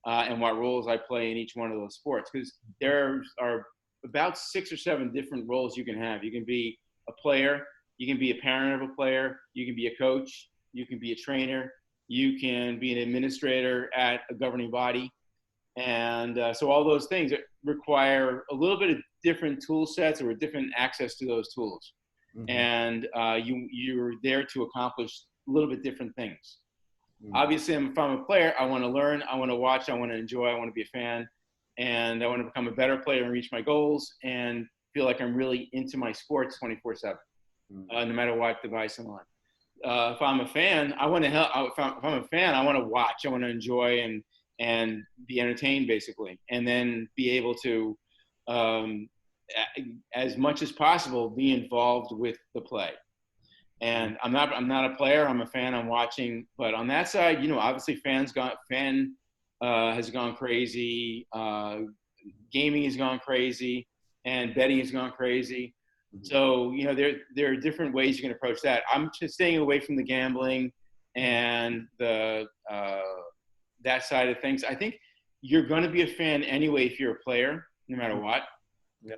and what roles I play in each one of those sports. Because there are about 6 or 7 different roles you can have. You can be a player, you can be a parent of a player, you can be a coach, you can be a trainer, you can be an administrator at a governing body. And so all those things require a little bit of different tool sets or different access to those tools. Mm-hmm. And you're there to accomplish a little bit different things. Mm-hmm. Obviously, if I'm a player, I want to learn, I want to watch, I want to enjoy, I want to be a fan, and I want to become a better player and reach my goals and feel like I'm really into my sports 24/7, no matter what device I'm on. If I'm a fan, I want to help. If I'm a fan, I want to watch, I want to enjoy and be entertained, basically, and then be able to, as much as possible, be involved with the play. And I'm not a player. I'm a fan. I'm watching. But on that side, obviously, has gone crazy. Gaming has gone crazy, and betting has gone crazy. So there are different ways you can approach that. I'm just staying away from the gambling and the that side of things. I think you're going to be a fan anyway if you're a player, no matter what,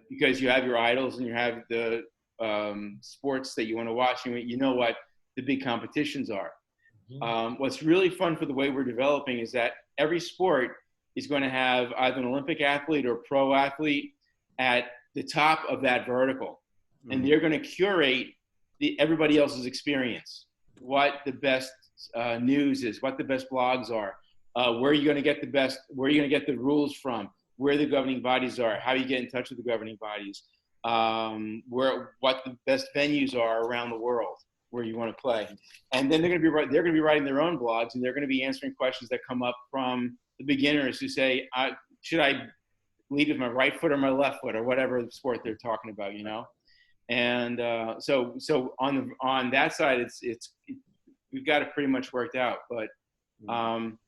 because you have your idols and you have the sports that you want to watch, and you know what the big competitions are. What's really fun for the way we're developing is that every sport is going to have either an Olympic athlete or pro athlete at the top of that vertical. And they're going to curate everybody else's experience, what the best news is, what the best blogs are, where you're going to get the rules from, where the governing bodies are, how you get in touch with the governing bodies, what the best venues are around the world where you want to play. And then they're going to be writing their own blogs, and they're going to be answering questions that come up from the beginners who say, should I lead with my right foot or my left foot, or whatever sport they're talking about, And so on that side, it's we've got it pretty much worked out. But on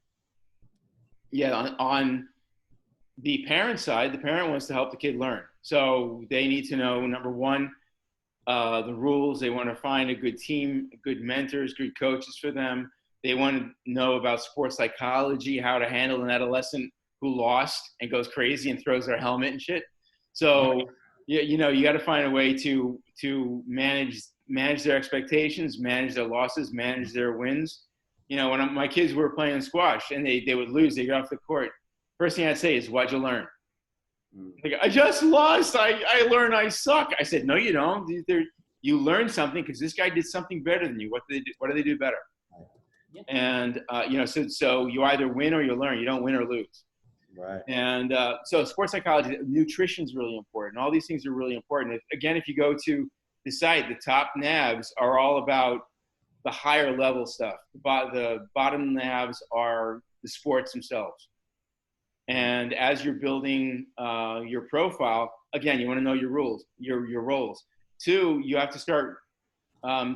the parent side, the parent wants to help the kid learn. So they need to know, number one, the rules. They want to find a good team, good mentors, good coaches for them. They want to know about sports psychology, how to handle an adolescent who lost and goes crazy and throws their helmet and shit. So, you got to find a way to manage their expectations, manage their losses, manage their wins. When my kids were playing squash and they would lose, they get off the court. First thing I'd say is, what'd you learn? Like, I just lost. I learned I suck. I said, no, you don't. You learned something because this guy did something better than you. What do they do better? Yeah. And, so you either win or you learn. You don't win or lose. Right. And so sports psychology, nutrition is really important. All these things are really important. If you go to the site, the top nabs are all about the higher level stuff. The bottom nabs are the sports themselves. And as you're building your profile, again, you want to know your rules, your roles. 2, you have to start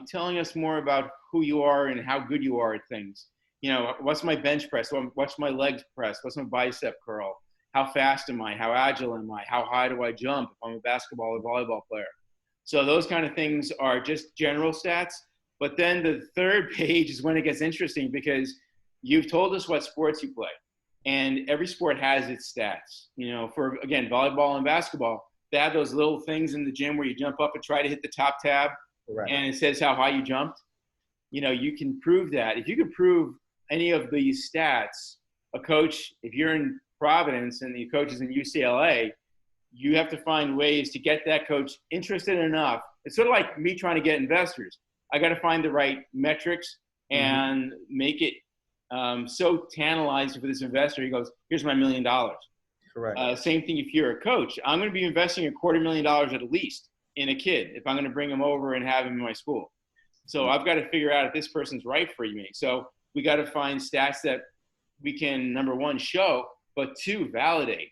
telling us more about who you are and how good you are at things. What's my bench press? What's my leg press? What's my bicep curl? How fast am I? How agile am I? How high do I jump if I'm a basketball or volleyball player? So those kind of things are just general stats. But then the third page is when it gets interesting, because you've told us what sports you play. And every sport has its stats. For, again, volleyball and basketball, they have those little things in the gym where you jump up and try to hit the top tab. Correct. And it says how high you jumped. You can prove that. If you can prove any of these stats, a coach, if you're in Providence and the coach is in UCLA, you have to find ways to get that coach interested enough. It's sort of like me trying to get investors. I got to find the right metrics and make it so tantalizing for this investor. He goes, here's my $1 million. Correct. Same thing if you're a coach. I'm going to be investing $250,000 at least in a kid if I'm going to bring him over and have him in my school. So I've got to figure out if this person's right for me. So we got to find stats that we can, number one, show, but 2, validate.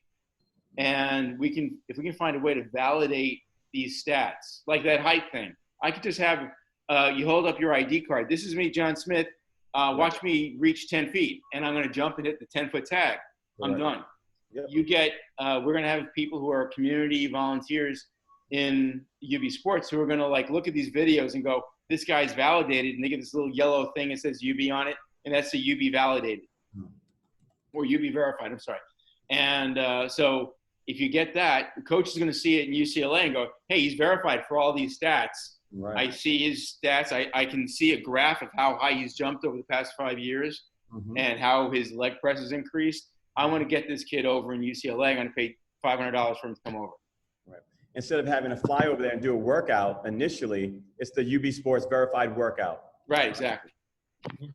And if we can find a way to validate these stats, like that height thing, I could just have you hold up your ID card. This is me, John Smith. Watch me reach 10 feet, and I'm going to jump and hit the 10-foot tag. I'm done. Yep. You get, we're going to have people who are community volunteers in UB Sports who are going to like look at these videos and go, this guy's validated, and they get this little yellow thing that says UB on it, and that's the UB validated or UB verified. I'm sorry. And so if you get that, the coach is going to see it in UCLA and go, hey, he's verified for all these stats. Right. I see his stats. I can see a graph of how high he's jumped over the past 5 years and how his leg press has increased. I want to get this kid over in UCLA. I'm going to pay $500 for him to come over. Right. Instead of having to fly over there and do a workout initially, it's the UB Sports verified workout. Right, exactly.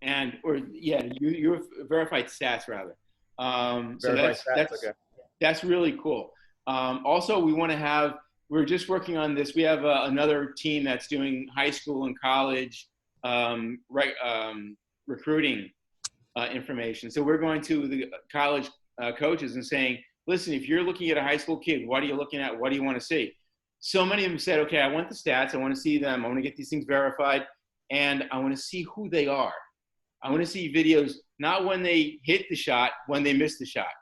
And, you're verified stats rather. So that's really cool. Also, we want to have, we're just working on this. We have another team that's doing high school and college recruiting information. So we're going to the college coaches and saying, listen, if you're looking at a high school kid, what are you looking at? What do you want to see? So many of them said, okay, I want the stats. I want to see them. I want to get these things verified. And I want to see who they are. I want to see videos, not when they hit the shot, when they missed the shot.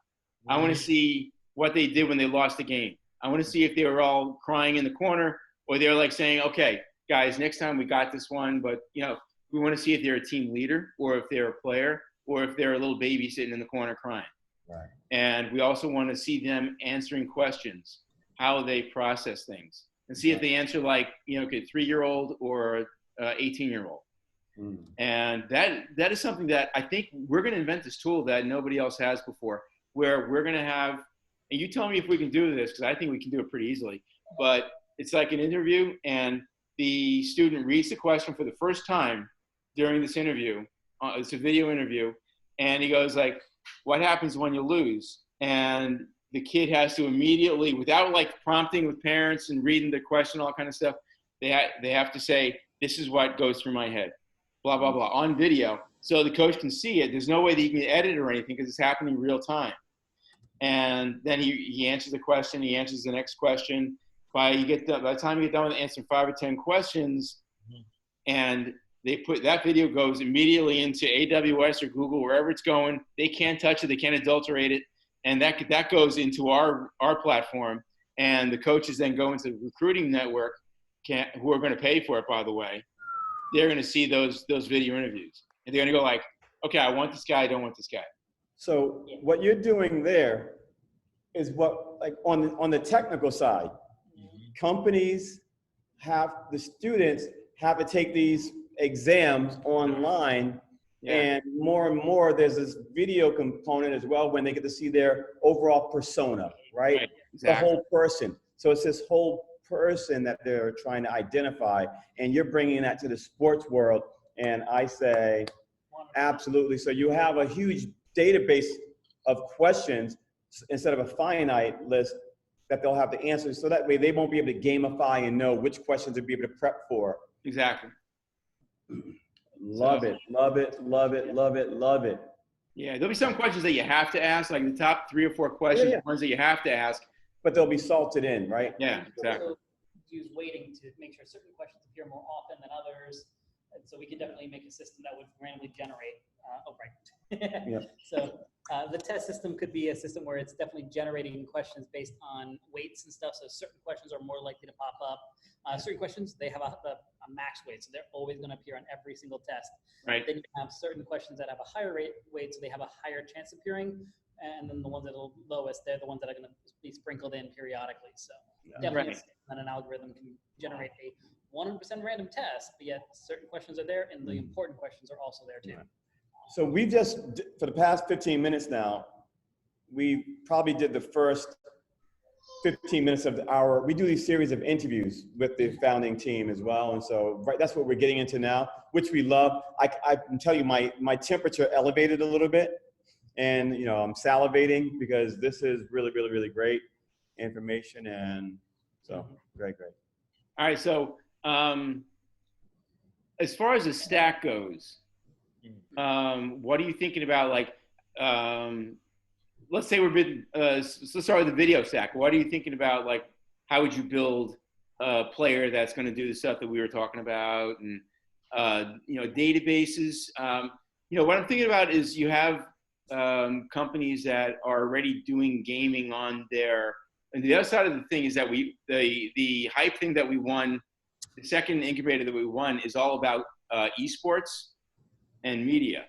I want to see what they did when they lost the game. I want to see if they were all crying in the corner or they're like saying, okay, guys, next time we got this one. But, we want to see if they're a team leader or if they're a player or if they're a little baby sitting in the corner crying. Right. And we also want to see them answering questions, how they process things, and see if they answer like, a 3-year-old or 18-year-old. And that is something that I think we're going to invent this tool that nobody else has before, where we're going to have, and you tell me if we can do this, because I think we can do it pretty easily, but it's like an interview and the student reads the question for the first time during this interview. It's a video interview. And he goes like, what happens when you lose? And the kid has to immediately, without like prompting with parents and reading the question, all that kind of stuff, they have to say, this is what goes through my head. Blah, blah, blah, on video. So the coach can see it. There's no way that you can edit it or anything because it's happening real time. And then he answers the question. He answers the next question. By the time you get done with answering 5 or 10 questions, and they put that video goes immediately into AWS or Google, wherever it's going. They can't touch it. They can't adulterate it. And that goes into our platform. And the coaches then go into the recruiting network, who are going to pay for it, by the way. They're going to see those video interviews. And they're going to go like, okay, I want this guy, I don't want this guy. So what you're doing there is what, like on the technical side, companies the students have to take these exams online, and more there's this video component as well when they get to see their overall persona, right? Exactly. The whole person. So it's this whole person that they're trying to identify, and you're bringing that to the sports world, and I say absolutely. So you have a huge database of questions instead of a finite list that they'll have the answers, so that way they won't be able to gamify and know which questions to be able to prep for. Exactly. Love it. Yeah, there'll be some questions that you have to ask, like the top 3 or 4 questions, ones that you have to ask. But they'll be salted in, right? Yeah, exactly. Also use weighting to make sure certain questions appear more often than others. And so we could definitely make a system that would randomly generate. So the test system could be a system where it's definitely generating questions based on weights and stuff. So certain questions are more likely to pop up. Certain questions, they have a max weight, so they're always going to appear on every single test. Right. Then you have certain questions that have a higher weight, so they have a higher chance of appearing. And then the ones that are lowest, they're the ones that are going to be sprinkled in periodically. So definitely an algorithm can generate a 100% random test, but yet certain questions are there, and the important questions are also there too. Right. So we just, for the past 15 minutes now, we probably did the first 15 minutes of we do these series of interviews with the founding team as well. And so that's what we're getting into now, which we love. I can tell you my temperature elevated a little bit, and I'm salivating because this is really, really, really great information. And so great. All right. So as far as the stack goes, what are you thinking about? Like, let's say let's start with the video stack. What are you thinking about? Like, how would you build a player that's going to do the stuff that we were talking about? And databases. What I'm thinking about is you have companies that are already doing gaming on their. And the other side of the thing is that the hype thing that we won, the second incubator that we won is all about esports and media.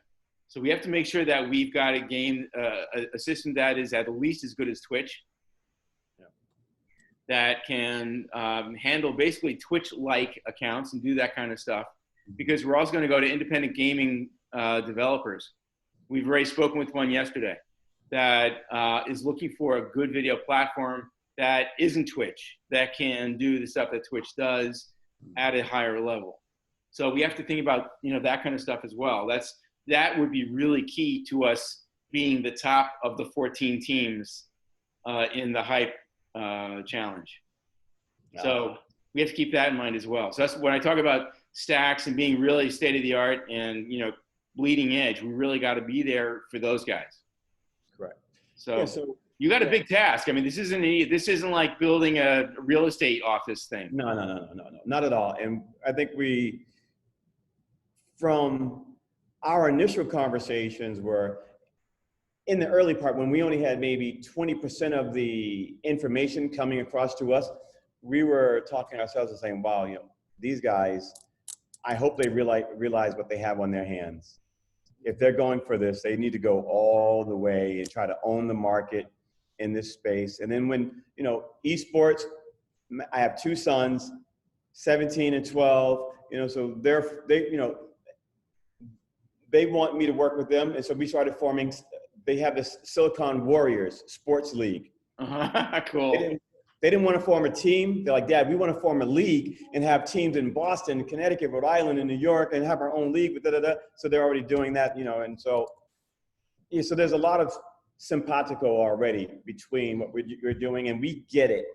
So we have to make sure that we've got a system that is at least as good as Twitch, that can handle basically Twitch-like accounts and do that kind of stuff. Because we're also going to go to independent gaming developers. We've already spoken with one yesterday that is looking for a good video platform that isn't Twitch, that can do the stuff that Twitch does at a higher level. So we have to think about that kind of stuff as well. That would be really key to us being the top of the 14 teams in the hype challenge. So we have to keep that in mind as well. So that's when I talk about stacks and being really state of the art and bleeding edge. We really got to be there for those guys. Correct. So you got a big task. I mean, this isn't like building a real estate office thing. No, not at all. And I think from our initial conversations were in the early part when we only had maybe 20% of the information coming across to us, we were talking to ourselves and saying, wow, these guys, I hope they realize what they have on their hands. If they're going for this, they need to go all the way and try to own the market in this space. And then when, esports, I have two sons, 17 and 12, so they want me to work with them. And so we started forming, they have this Silicon Warriors sports league. Cool. They didn't want to form a team. They're like, Dad, we want to form a league and have teams in Boston, Connecticut, Rhode Island, and New York, and have our own league. So they're already doing that, and so there's a lot of simpatico already between what we're doing, and we get it.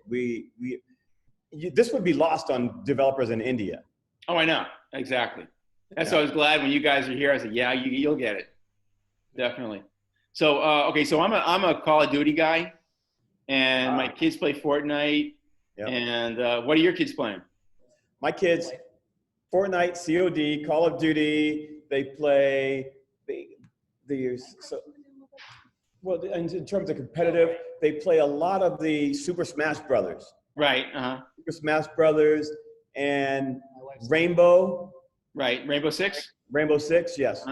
This would be lost on developers in India. Oh, I know. Exactly. That's why I was glad when you guys are here. I said, yeah, you'll get it. Definitely. So, so I'm a Call of Duty guy. And my kids play Fortnite. Yep. And what are your kids playing? My kids, Fortnite, COD, Call of Duty. They play. Well, in terms of competitive, they play a lot of the Super Smash Brothers. Right. Super Smash Brothers and Rainbow. Right. Rainbow Six. Rainbow Six. Yes.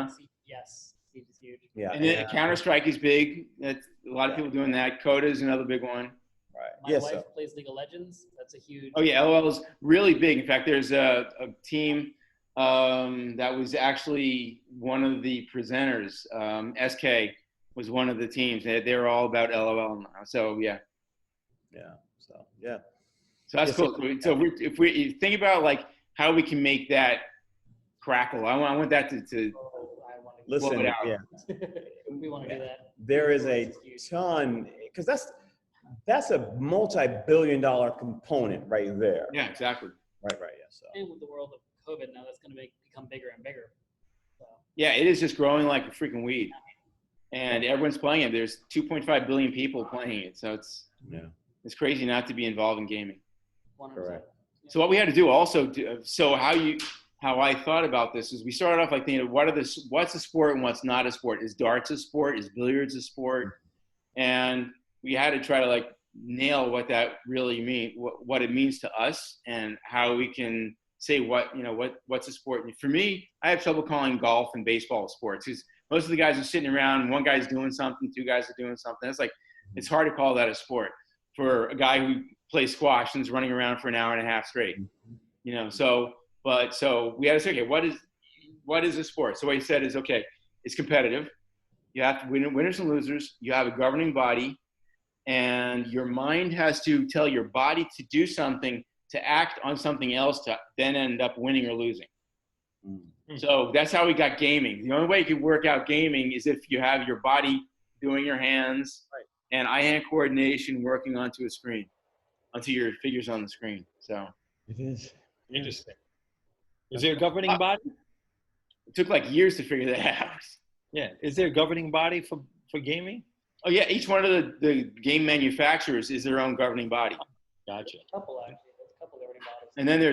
Yes. It's huge. Yeah. And then Counter-Strike is big. That's a lot of people doing that. Coda is another big one. Right. My wife plays League of Legends. That's a huge. Oh yeah, LOL is really big. In fact, there's a team that was actually one of the presenters. SK was one of the teams. They were all about LOL now. So yeah. Yeah. So yeah. So that's cool. So if we think about like how we can make that crackle, I want that to listen. Yeah. We want to do that. There is a ton, because that's a multi-billion-dollar component right there. Yeah, exactly. Right. Yeah. So. And with the world of COVID now, that's going to become bigger and bigger. So. Yeah, it is just growing like a freaking weed, and everyone's playing it. There's 2.5 billion people playing it, so it's crazy not to be involved in gaming. 100%. Correct. So what we had to do also, how I thought about this is we started off like thinking, what's a sport and what's not a sport? Is darts a sport? Is billiards a sport? And we had to try to like nail what that really means, what it means to us, and how we can say what's a sport. And for me, I have trouble calling golf and baseball sports because most of the guys are sitting around, one guy's doing something, two guys are doing something. It's hard to call that a sport for a guy who plays squash and is running around for an hour and a half straight. So we had to say, okay, what is a sport? So what he said is, okay, it's competitive. You have to winners and losers. You have a governing body, and your mind has to tell your body to do something, to act on something else, to then end up winning or losing. Mm-hmm. So that's how we got gaming. The only way you can work out gaming is if you have your body doing your hands and eye-hand coordination working onto a screen, onto your figures on the screen. So it is interesting. Is there a governing body? It took like years to figure that out. Yeah. Is there a governing body for gaming? Oh yeah, each one of the game manufacturers is their own governing body. Gotcha. There's a couple governing bodies. And then there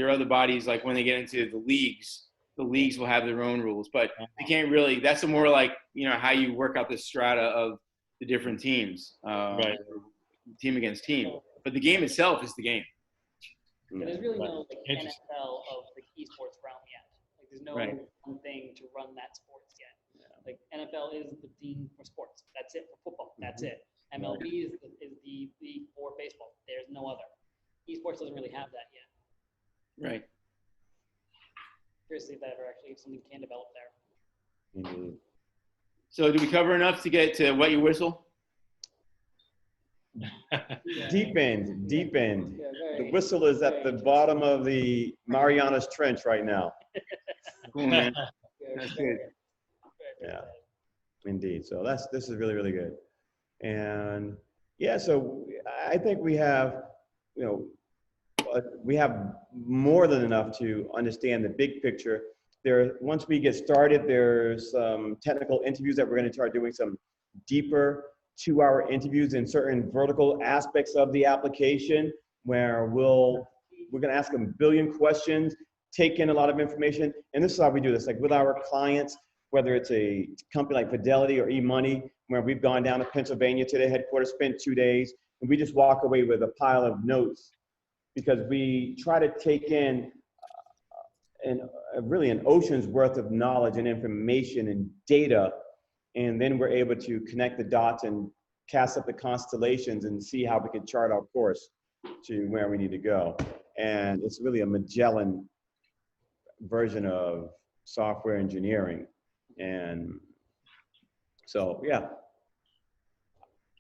are other bodies, like when they get into the leagues, the leagues will have their own rules, but they can't really. That's more like how you work out the strata of the different teams, Right. team against team. But the game itself is the game. Yeah, there's really no like NFL of the esports realm yet. Like there's no one thing to run that sports yet. Like NFL is the team for sports. That's it for football. That's it. MLB is the league for baseball. There's no other. Esports doesn't really have that yet. Right. Curious if that ever actually something can develop there. Mm-hmm. So, do we cover enough to get to wet your whistle? Deep end. Yeah, The whistle is at the bottom of the Marianas Trench right now. Cool, man. That's good. Yeah, indeed. So this is really, really good. And yeah, so I think we have, we have more than enough to understand the big picture. Once we get started, there's some technical interviews that we're going to start doing, some deeper 2-hour interviews in certain vertical aspects of the application, where we're going to ask them a billion questions, take in a lot of information. And this is how we do this, like with our clients, whether it's a company like Fidelity or eMoney, where we've gone down to Pennsylvania to their headquarters, spent 2 days, and we just walk away with a pile of notes, because we try to take in really an ocean's worth of knowledge and information and data, and then we're able to connect the dots and cast up the constellations and see how we can chart our course to where we need to go. And it's really a Magellan version of software engineering. And so, yeah,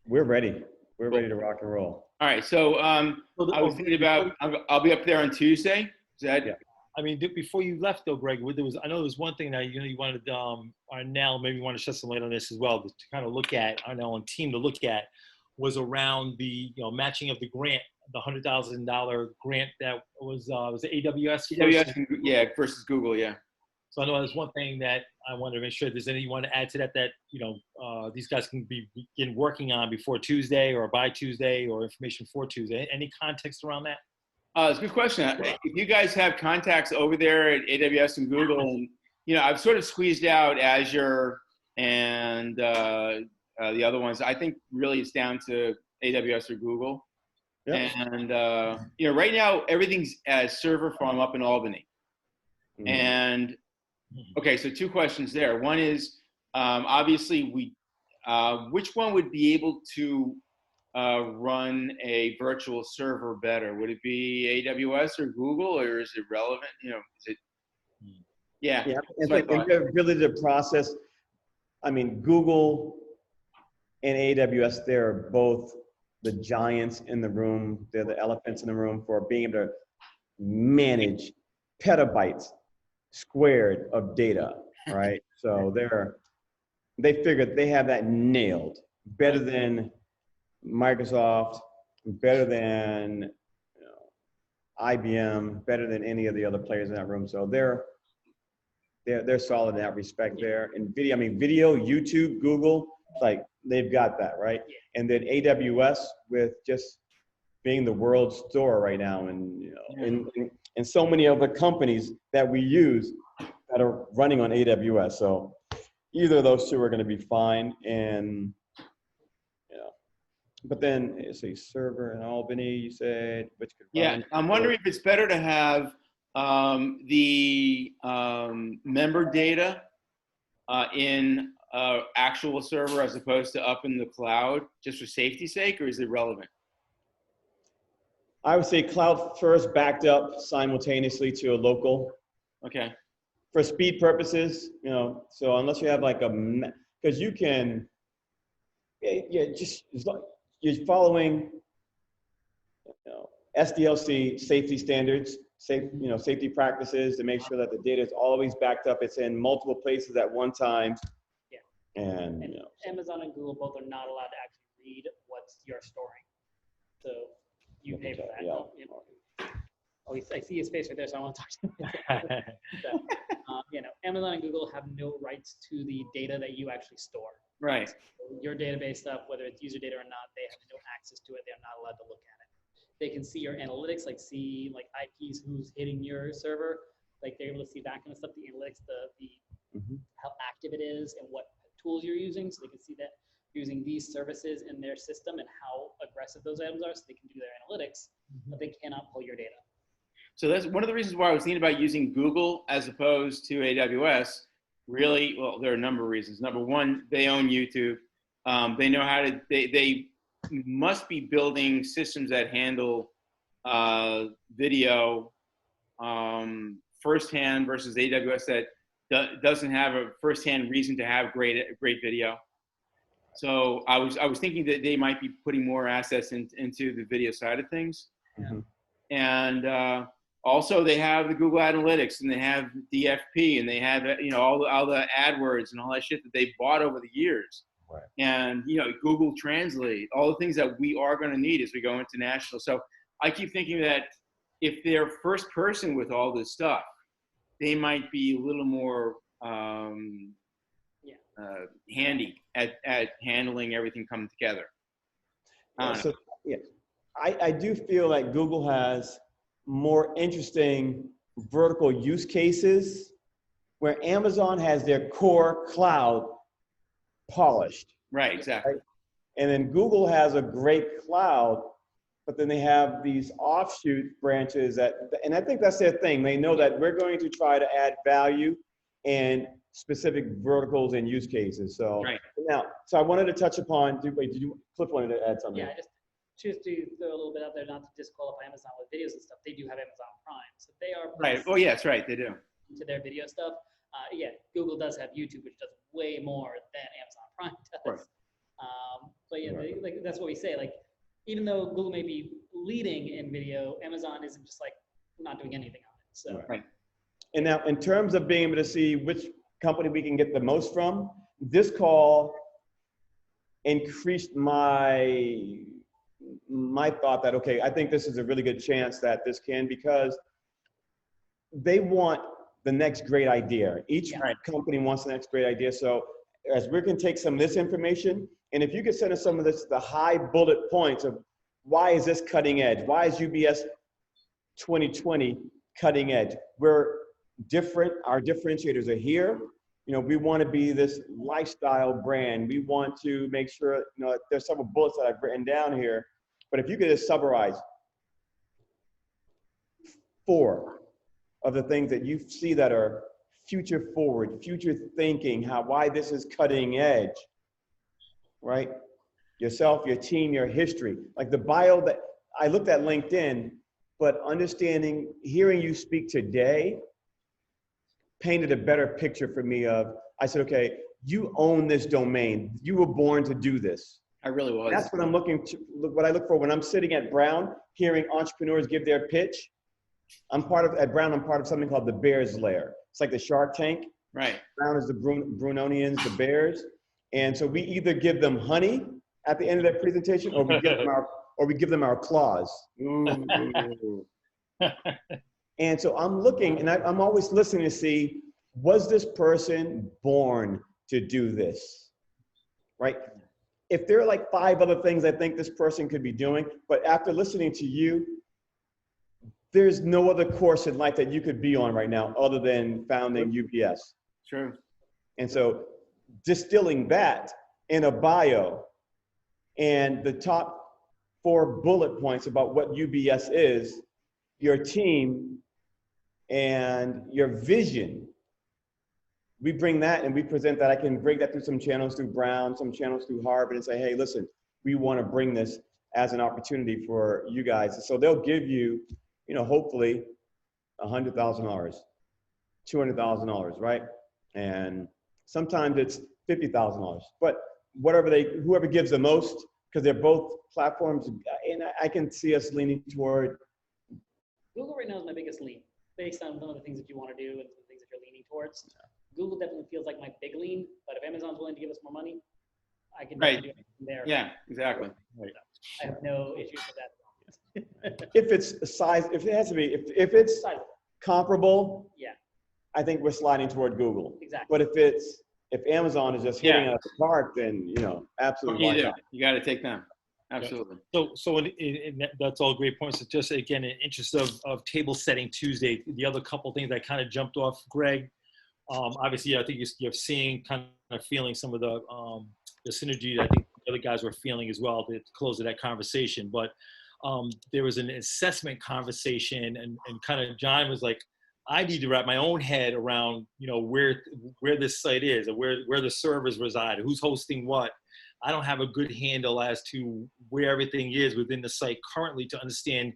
we're ready. We're ready to rock and roll. All right. So I was thinking about, I'll be up there on Tuesday. Is that? Yeah. I mean, before you left though, Greg, I know there was one thing that you wanted Arnell, maybe you want to shed some light on this as well, to kind of look at, Arnell and team to look at, was around the matching of the grant, the $100,000 grant that was it AWS? AWS, versus Google, yeah. So I know there's one thing that I wanted to make sure there's anything you want to add to that these guys can begin working on before Tuesday or by Tuesday, or information for Tuesday. Any context around that? It's a good question. If you guys have contacts over there at AWS and Google, and I've sort of squeezed out Azure and the other ones. I think really it's down to AWS or Google. Yep. And right now everything's as server farm up in Albany. Mm-hmm. And okay, so 2 questions there. One is obviously which one would be able to run a virtual server better? Would it be AWS or Google, or is it relevant? Is it? Yeah. It's like the ability to process. I mean, Google and AWS, they're both the giants in the room. They're the elephants in the room for being able to manage petabytes squared of data, right? So they figured they have that nailed better than Microsoft, better than IBM, better than any of the other players in that room. So they're solid in that respect there. And video, YouTube, Google, like they've got that, right? And then AWS, with just being the world store right now, and and so many of the companies that we use that are running on AWS. So either of those two are going to be fine. And but then it's a server in Albany, you said, which could run. I'm wondering if it's better to have the member data in actual server as opposed to up in the cloud, just for safety's sake, or is it relevant? I would say cloud first, backed up simultaneously to a local. Okay. For speed purposes, so unless you have because you can, just you're following, SDLC safety standards, safety practices to make sure that the data is always backed up. It's in multiple places at one time. Yeah. And Amazon and Google both are not allowed to actually read what you're storing. So you pay for that. Yeah. I see his face right there, so I want to talk to him. Amazon and Google have no rights to the data that you actually store. Right. So your database stuff, whether it's user data or not, they have no access to it. They're not allowed to look at it. They can see your analytics, like IPs, who's hitting your server, Like they're able to see that kind of stuff, the analytics, Mhm. how active it is and what tools you're using. So they can see that you're using these services in their system and how aggressive those items are so they can do their analytics, but they cannot pull your data. So that's one of the reasons why I was thinking about using Google as opposed to AWS. Really, well, there are a number of reasons. Number one, they own YouTube. They know how to, they must be building systems that handle video firsthand versus AWS that doesn't have a firsthand reason to have great video. So I was thinking that they might be putting more assets into the video side of things. Mm-hmm. And also they have the Google Analytics, and they have DFP, and they have, you know, all the AdWords and all that shit that they bought over the years. Right. And, you know, Google Translate, all the things that we are going to need as we go international. So I keep thinking that if they're first person with all this stuff, they might be a little more handy at handling everything coming together. So, yeah, I do feel like Google has more interesting vertical use cases where Amazon has their core cloud polished. Right, exactly. Right? And then Google has a great cloud, but then they have these offshoot branches and I think that's their thing. They know that we're going to try to add value in specific verticals and use cases. So right. Now, so I wanted to touch upon, did you, Cliff wanted to add something? Yeah, I just choose to throw a little bit out there, not to disqualify Amazon with videos and stuff. They do have Amazon Prime, so they are right. Oh, yeah, that's right. They do. To their video stuff. Yeah, Google does have YouTube, which does way more than Amazon Prime does. Right. But yeah, Right. like that's what we say. Like, even though Google may be leading in video, Amazon isn't just like not doing anything on it. So. Right. And now, in terms of being able to see which company we can get the most from, this call increased my thought that, okay, I think this is a really good chance that this can, because they want the next great idea. Each company wants the next great idea. So as we can take some of this information, and if you could send us some of this, the high bullet points of why is this cutting edge? Why is UBS 2020 cutting edge? We're different. Our differentiators are here. You know, we want to be this lifestyle brand. We want to make sure, you know, there's several bullets that I've written down here, but if you could just summarize 4 of the things that you see that are future forward, future thinking, why this is cutting edge, right? Yourself, your team, your history. Like the bio that I looked at LinkedIn, but understanding, hearing you speak today painted a better picture for me of, I said, okay, you own this domain. You were born to do this. I really was. That's what I'm what I look for when I'm sitting at Brown, hearing entrepreneurs give their pitch. At Brown, I'm part of something called the Bears Lair. It's like the Shark Tank. Right. Brown is the Brunonians, the Bears. And so we either give them honey at the end of their presentation, or we give them our claws. Ooh. And so I'm looking, and I'm always listening to see, was this person born to do this, right? If there are like 5 other things I think this person could be doing, but after listening to you, there's no other course in life that you could be on right now other than founding UBS. True. And so distilling that in a bio and the top 4 bullet points about what UBS is, your team, and your vision, we bring that and we present that. I can break that through some channels through Brown, some channels through Harvard, and say, hey, listen, we want to bring this as an opportunity for you guys. So they'll give you, you know, hopefully $100,000, $200,000, right? And sometimes it's $50,000, but whoever gives the most, because they're both platforms, and I can see us leaning toward. Google right now is my biggest lean, based on some of the things that you want to do and the things that you're leaning towards. Google definitely feels like my big lean, but if Amazon's willing to give us more money, I can definitely do anything there. Yeah, exactly. Right. I have no issues with that. If it's size, if it has to be, if it's comparable, yeah, I think we're sliding toward Google. Exactly. But if Amazon is just hitting out of the park, then, you know, absolutely. You got to take them. Absolutely. That's all great points. So just again, in interest of table setting Tuesday, the other couple things that kind of jumped off, Greg. Obviously, I think you're seeing, kind of feeling some of the synergy that I think the other guys were feeling as well to close that conversation. But there was an assessment conversation, and kind of John was like, I need to wrap my own head around, where this site is, or where the servers reside, who's hosting what. I don't have a good handle as to where everything is within the site currently to understand.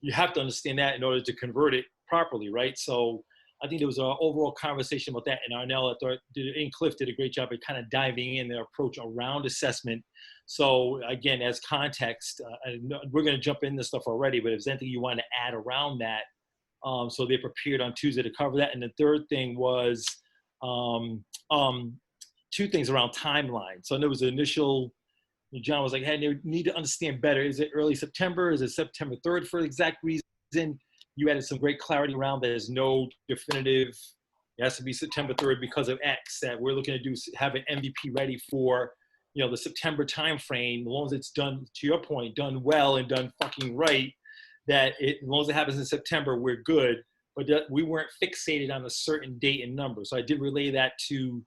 You have to understand that in order to convert it properly, right? So I think there was an overall conversation about that, and Arnell and Cliff did a great job of kind of diving in their approach around assessment. So again, as context, we're going to jump into stuff already, but if there's anything you want to add around that, so they prepared on Tuesday to cover that. And the third thing was two things around timeline. So there was an initial, John was like, hey, they need to understand better. Is it early September? Is it September 3rd for the exact reason? You added some great clarity around that. There's no definitive, it has to be September 3rd because of X, that we're looking to do, have an MVP ready for, the September timeframe. As long as it's done, to your point, done well and done fucking right, as long as it happens in September, we're good. But we weren't fixated on a certain date and number. So I did relay that to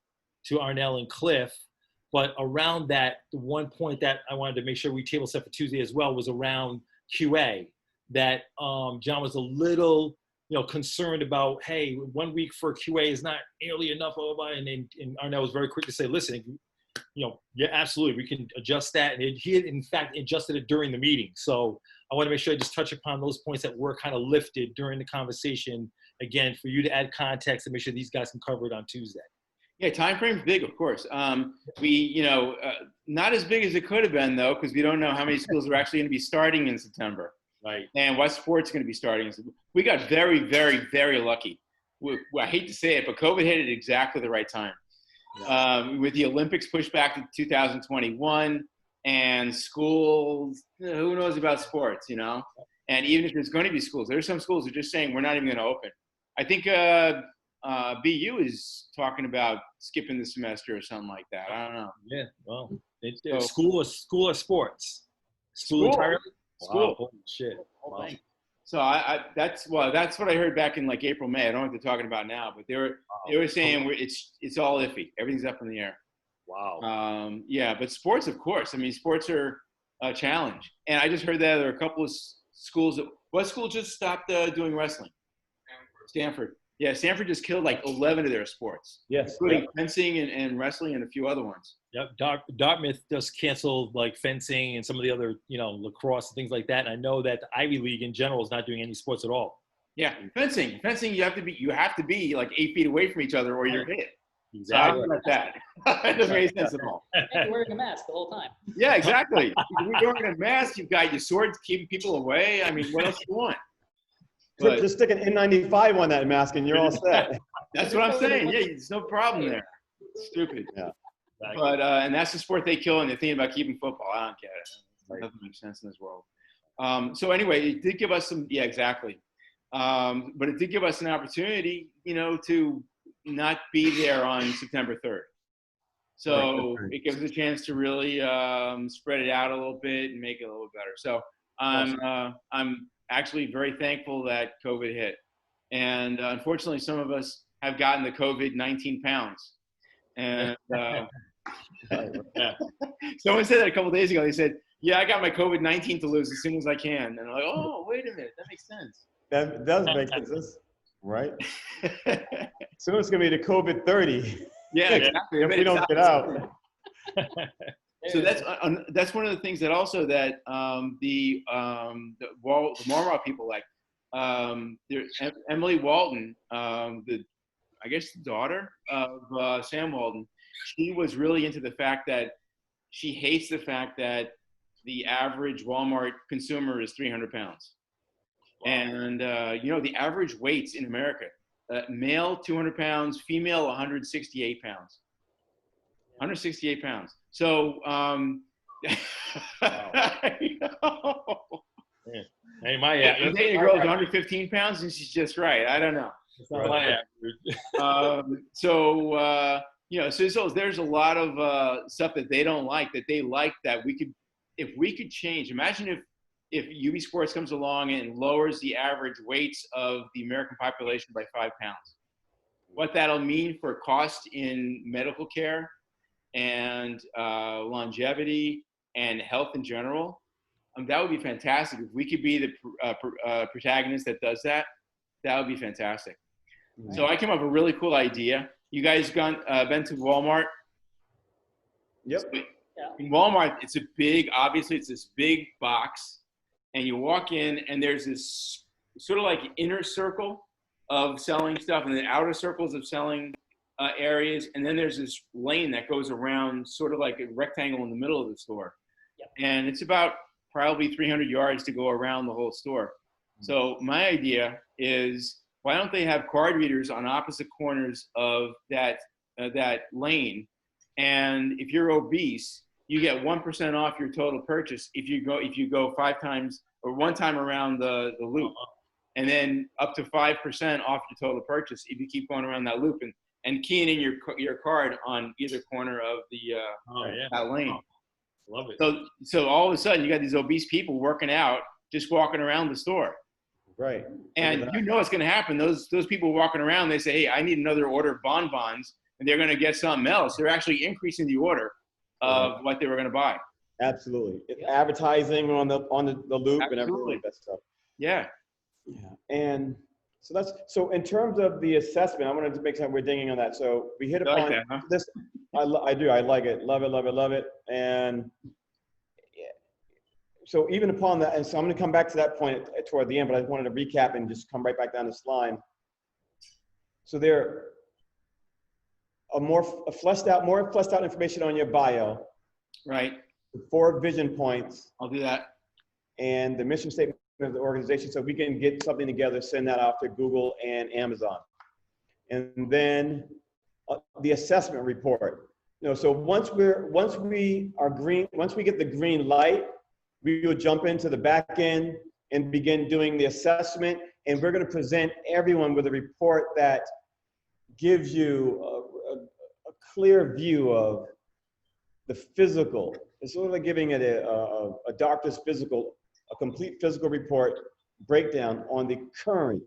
Arnell and Cliff. But around that, the one point that I wanted to make sure we table set for Tuesday as well was around QA. That John was a little, concerned about, hey, 1 week for QA is not nearly enough, and Arnell was very quick to say, listen, yeah, absolutely, we can adjust that. And he had, in fact, adjusted it during the meeting. So I want to make sure I just touch upon those points that were kind of lifted during the conversation, again, for you to add context and make sure these guys can cover it on Tuesday. Yeah, time frame's big, of course. We, not as big as it could have been, though, because we don't know how many schools are actually going to be starting in September. Right. And what sports going to be starting. We got very, very, very lucky. I hate to say it, but COVID hit at exactly the right time. Yeah. With the Olympics pushed back to 2021 and schools, who knows about sports, And even if there's going to be schools, there's some schools that are just saying we're not even going to open. I think BU is talking about skipping the semester or something like that. I don't know. Yeah, well, school or sports? School entirely? School. Wow, holy shit. Wow. So that's what I heard back in like April, May. I don't know what they're talking about now, but they were saying it's all iffy. Everything's up in the air. Wow. Yeah, but sports, of course. I mean, sports are a challenge. And I just heard that there are a couple of schools what school just stopped doing wrestling? Stanford. Yeah, Stanford just killed like 11 of their sports. Yes. Including fencing and wrestling and a few other ones. Yep. Dartmouth just canceled like fencing and some of the other, lacrosse and things like that. And I know that the Ivy League in general is not doing any sports at all. Yeah, fencing. You have to be like 8 feet away from each other or you're hit. Exactly. So about that. It doesn't make sense at all. And you're wearing a mask the whole time. Yeah, exactly. You're wearing a mask. You've got your sword keeping people away. I mean, what else do you want? But just stick an N95 on that mask and you're all set. That's what I'm saying. Yeah, there's no problem there. Stupid. Yeah. But and that's the sport they kill, and they're thinking about keeping football. I don't get it. It doesn't make sense in this world. So anyway, it did give us some. Yeah, exactly. But it did give us an opportunity, to not be there on September 3rd. So it gives us a chance to really spread it out a little bit and make it a little better. So I'm actually very thankful that COVID hit. And unfortunately, some of us have gotten the COVID 19 pounds. And someone said that a couple of days ago. They said, yeah, I got my COVID 19 to lose as soon as I can. And I'm like, oh, wait a minute. That makes sense. That does make sense, right? Soon it's going to be the COVID 30. Yeah, exactly. If we don't get out. So that's one of the things that also that the Marmara people like. Emily Walton, I guess the daughter of Sam Walton, she was really into the fact that she hates the fact that the average Walmart consumer is 300 pounds. Wow. And, the average weights in America, male 200 pounds, female 168 pounds. 168 pounds. So, Hey, my I'm dating a girl who's 115 pounds and she's just right. I don't know. So there's a lot of stuff that they don't like that they like that we could if we could change, imagine if UB Sports comes along and lowers the average weights of the American population by 5 pounds, what that'll mean for cost in medical care and longevity and health in general. That would be fantastic. If we could be the protagonist that does that, that would be fantastic. Right. So I came up with a really cool idea. You guys been to Walmart? Yep. So in Walmart, it's this big box, and you walk in, and there's this sort of like inner circle of selling stuff, and then outer circles of selling areas, and then there's this lane that goes around, sort of like a rectangle in the middle of the store. Yep. And it's about probably 300 yards to go around the whole store. So my idea is, why don't they have card readers on opposite corners of that lane? And if you're obese, you get 1% off your total purchase if you go 5 times or 1 time around the loop, and then up to 5% off your total purchase if you keep going around that loop and keying in your card on either corner of that lane. Love it. So all of a sudden you got these obese people working out, just walking around the store. Right. And you know what's going to happen. Those people walking around, they say, hey, I need another order of bonbons, and they're going to get something else. They're actually increasing the order of what they were going to buy. Absolutely. It's advertising on the loop. Absolutely. And everything, that stuff. Yeah. Yeah. And so in terms of the assessment, I wanted to make sure we're dinging on that. So we hit upon this. I do. I like it. Love it, love it, love it. And so even upon that, and so I'm going to come back to that point toward the end, but I wanted to recap and just come right back down this line. So there are more fleshed out information on your bio. Right. 4 vision points. I'll do that. And the mission statement of the organization, so we can get something together, send that out to Google and Amazon. And then the assessment report. So once we get the green light, we will jump into the back end and begin doing the assessment. And we're going to present everyone with a report that gives you a clear view of the physical. It's sort of like giving it a doctor's physical, a complete physical report breakdown on the current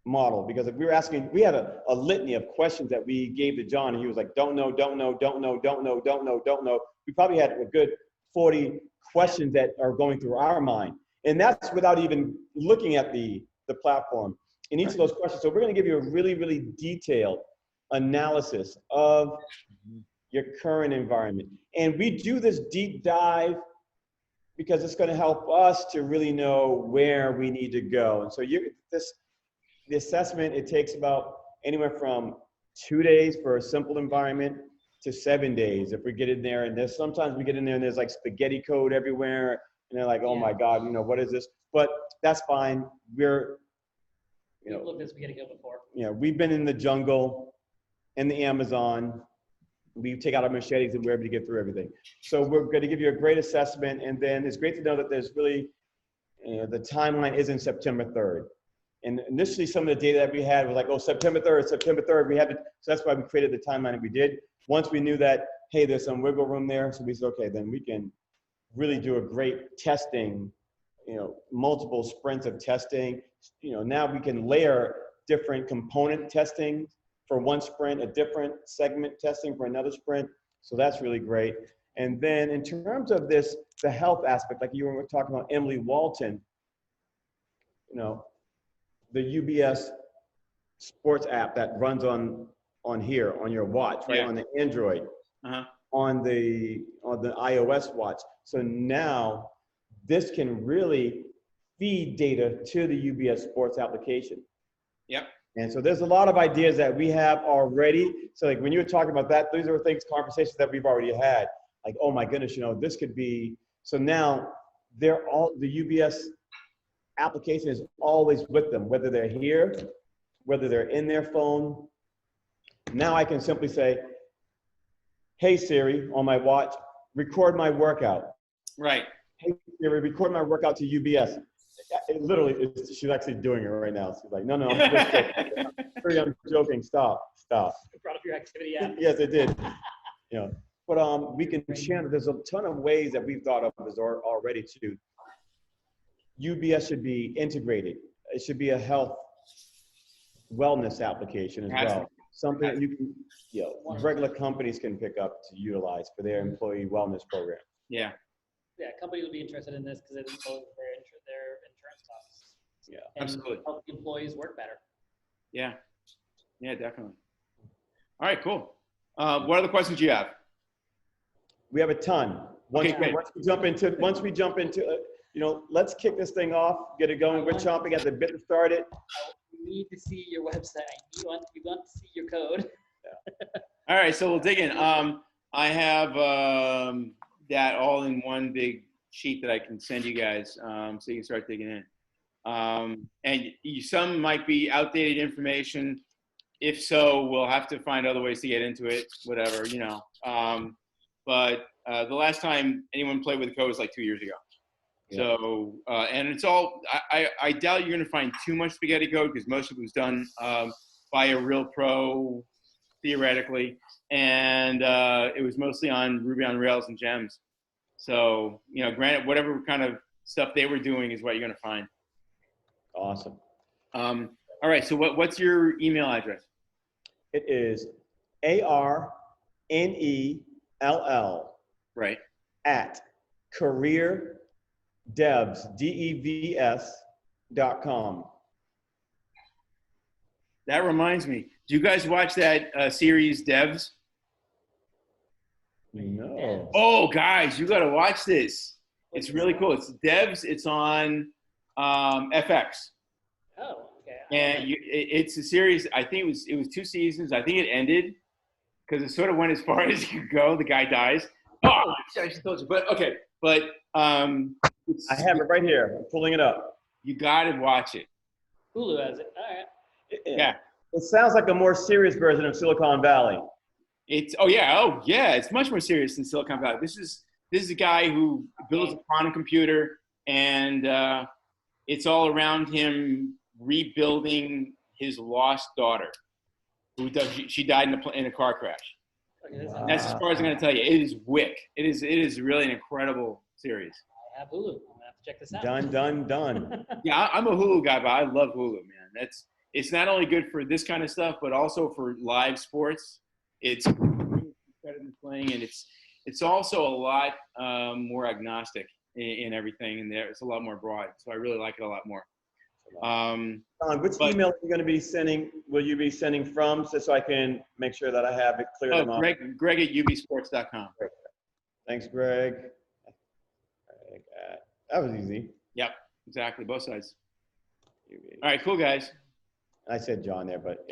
model. Because if we were asking, we had a litany of questions that we gave to John, and he was like, don't know, don't know, don't know, don't know, don't know, don't know. We probably had a good 40 questions that are going through our mind. And that's without even looking at the platform in each of those questions. So we're going to give you a really, really detailed analysis of your current environment. And we do this deep dive because it's going to help us to really know where we need to go. And so the assessment, it takes about anywhere from 2 days for a simple environment to 7 days if we get in there. And sometimes we get in there and there's like spaghetti code everywhere, and they're like, oh my God, what is this? But that's fine. We've looked at spaghetti code before. We've been in the jungle, in the Amazon. We take out our machetes and we're able to get through everything. So we're going to give you a great assessment. And then it's great to know that there's really, the timeline isn't September 3rd. And initially some of the data that we had was like, oh, September 3rd. So that's why we created the timeline that we did. Once we knew that, hey, there's some wiggle room there. So we said, okay, then we can really do a great testing, multiple sprints of testing. Now we can layer different component testing for one sprint, a different segment testing for another sprint. So that's really great. And then in terms of the health aspect, like you were talking about Emily Walton, the UBS sports app that runs on here, on your watch, right? On the Android, on the iOS watch. So now this can really feed data to the UBS sports application. Yep. And so there's a lot of ideas that we have already. So like when you were talking about that, these are conversations that we've already had. Like, oh my goodness, this could be, so now the UBS application is always with them, whether they're here, whether they're in their phone. Now I can simply say, hey Siri, on my watch, record my workout. Right. Hey Siri, record my workout to UBS. She's actually doing it right now. She's like, no, I'm just joking. I'm joking. Stop. You brought up your activity app. Yes, it did. But we can channel. There's a ton of ways that we've thought of as already too. UBS should be integrated. It should be a health wellness application as well. Something that you can, regular companies can pick up to utilize for their employee wellness program. Yeah. Yeah, companies will be interested in this because it will lower their insurance costs. Yeah, and absolutely. Help the employees work better. Yeah. Yeah, definitely. All right, cool. What other questions do you have? We have a ton. Once we jump into let's kick this thing off, get it going. We're chomping at the bit to start it. We need to see your website. We want to see your code. Yeah. All right, so we'll dig in. I have that all in one big sheet that I can send you guys, so you can start digging in. And some might be outdated information. If so, we'll have to find other ways to get into it, whatever, But the last time anyone played with the code was like 2 years ago. Yeah. So, and it's all, I doubt you're going to find too much spaghetti code because most of it was done by a real pro, theoretically. And it was mostly on Ruby on Rails and Gems. So, granted, whatever kind of stuff they were doing is what you're going to find. Awesome. All right. So what's your email address? It is ARNELL. Right. At careerdevs.com. That reminds me. Do you guys watch that series Devs? No. Oh, guys, you got to watch this. It's really cool. It's Devs. It's on FX. Oh, okay. And it's a series. I think it was 2 seasons. I think it ended because it sort of went as far as you could go. The guy dies. Oh, I should told you. But okay. But I have it right here. I'm pulling it up. You got to watch it. Hulu has it. All right. Yeah. It sounds like a more serious version of Silicon Valley. It's it's much more serious than Silicon Valley. This is a guy who builds a quantum computer, and it's all around him rebuilding his lost daughter, she died in a car crash. Okay, wow. That's as far as I'm going to tell you. It is wick. It is really an incredible series. I have Hulu. I'm gonna have to check this out. Done. Yeah, I'm a Hulu guy, but I love Hulu, man. It's not only good for this kind of stuff, but also for live sports. It's better than playing, and it's also a lot more agnostic in everything, and it's a lot more broad. So I really like it a lot more. Don, which email are you going to be sending? Will you be sending from, so I can make sure that I have it clear? Greg at UBsports.com. Thanks, Greg. That was easy. Yep, exactly. Both sides. All right, cool, guys. I said John there, but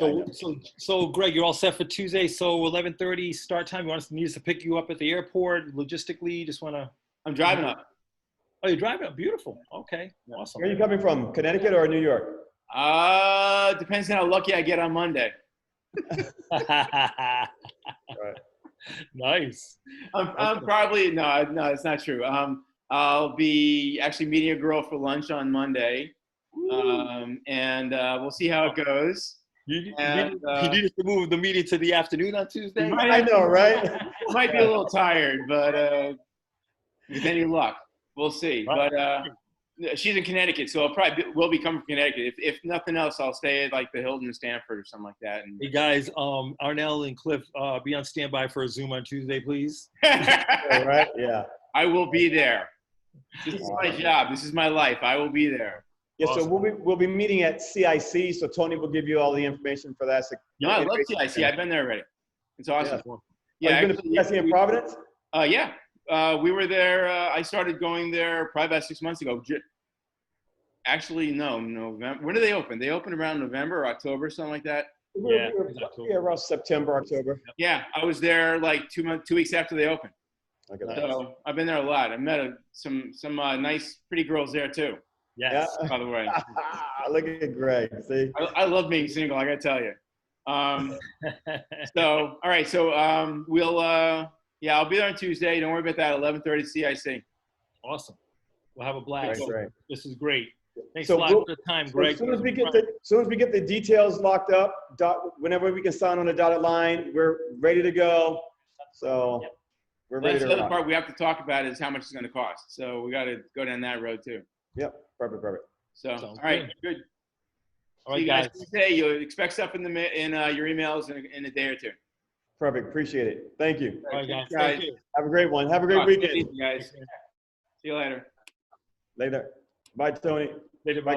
so Greg, you're all set for Tuesday. So 11:30 start time. You want us to pick you up at the airport logistically? Just want to. I'm driving up. Oh, you're driving up. Beautiful. Okay, awesome. Where are you coming from? Connecticut or New York? Depends on how lucky I get on Monday. Right. Nice. I'm probably no, it's not true. I'll be actually meeting a girl for lunch on Monday. And we'll see how it goes. You needed to move the meeting to the afternoon on Tuesday? I know, right? Might be a little tired, but with any luck, we'll see. Right. But she's in Connecticut, so we'll be coming from Connecticut. If nothing else, I'll stay at like the Hilton in Stamford or something like that. And hey guys, Arnell and Cliff, be on standby for a Zoom on Tuesday, please. Right? Yeah. I will be there. This is my job. This is my life. I will be there. Yeah, awesome. So we'll be meeting at CIC. So Tony will give you all the information for that. So I love CIC. I've been there already. It's awesome. Yeah. Are you going to CIC in Providence? Yeah. We were there. I started going there probably about 6 months ago. Actually, no, November. When did they open? They opened around November or October, something like that. Yeah, around September, October. Yeah, I was there like 2 weeks after they opened. Okay, nice. So I've been there a lot. I met some nice, pretty girls there too. Yes. Yeah. By the way. Look at Greg. See? I love being single, I gotta tell you. So, all right. So I'll be there on Tuesday. Don't worry about that. 11:30 CIC. Awesome. We'll have a blast. Right. This is great. Thanks a lot for the time, Greg. As soon as we get the details locked up, whenever we can sign on the dotted line, we're ready to go. So We're ready That's to the other rock. part we have to talk about is how much it's going to cost. So we got to go down that road too. Yep. Perfect. So, Sounds all right, good. All See you right, guys guys. today. You'll expect stuff in your emails in a day or two. Perfect. Appreciate it. Thank you. All right, guys. Guys. Thank you. Have a great one. Have a great Take it weekend. easy, guys. See you later. Later. Bye, Tony. Later, bye.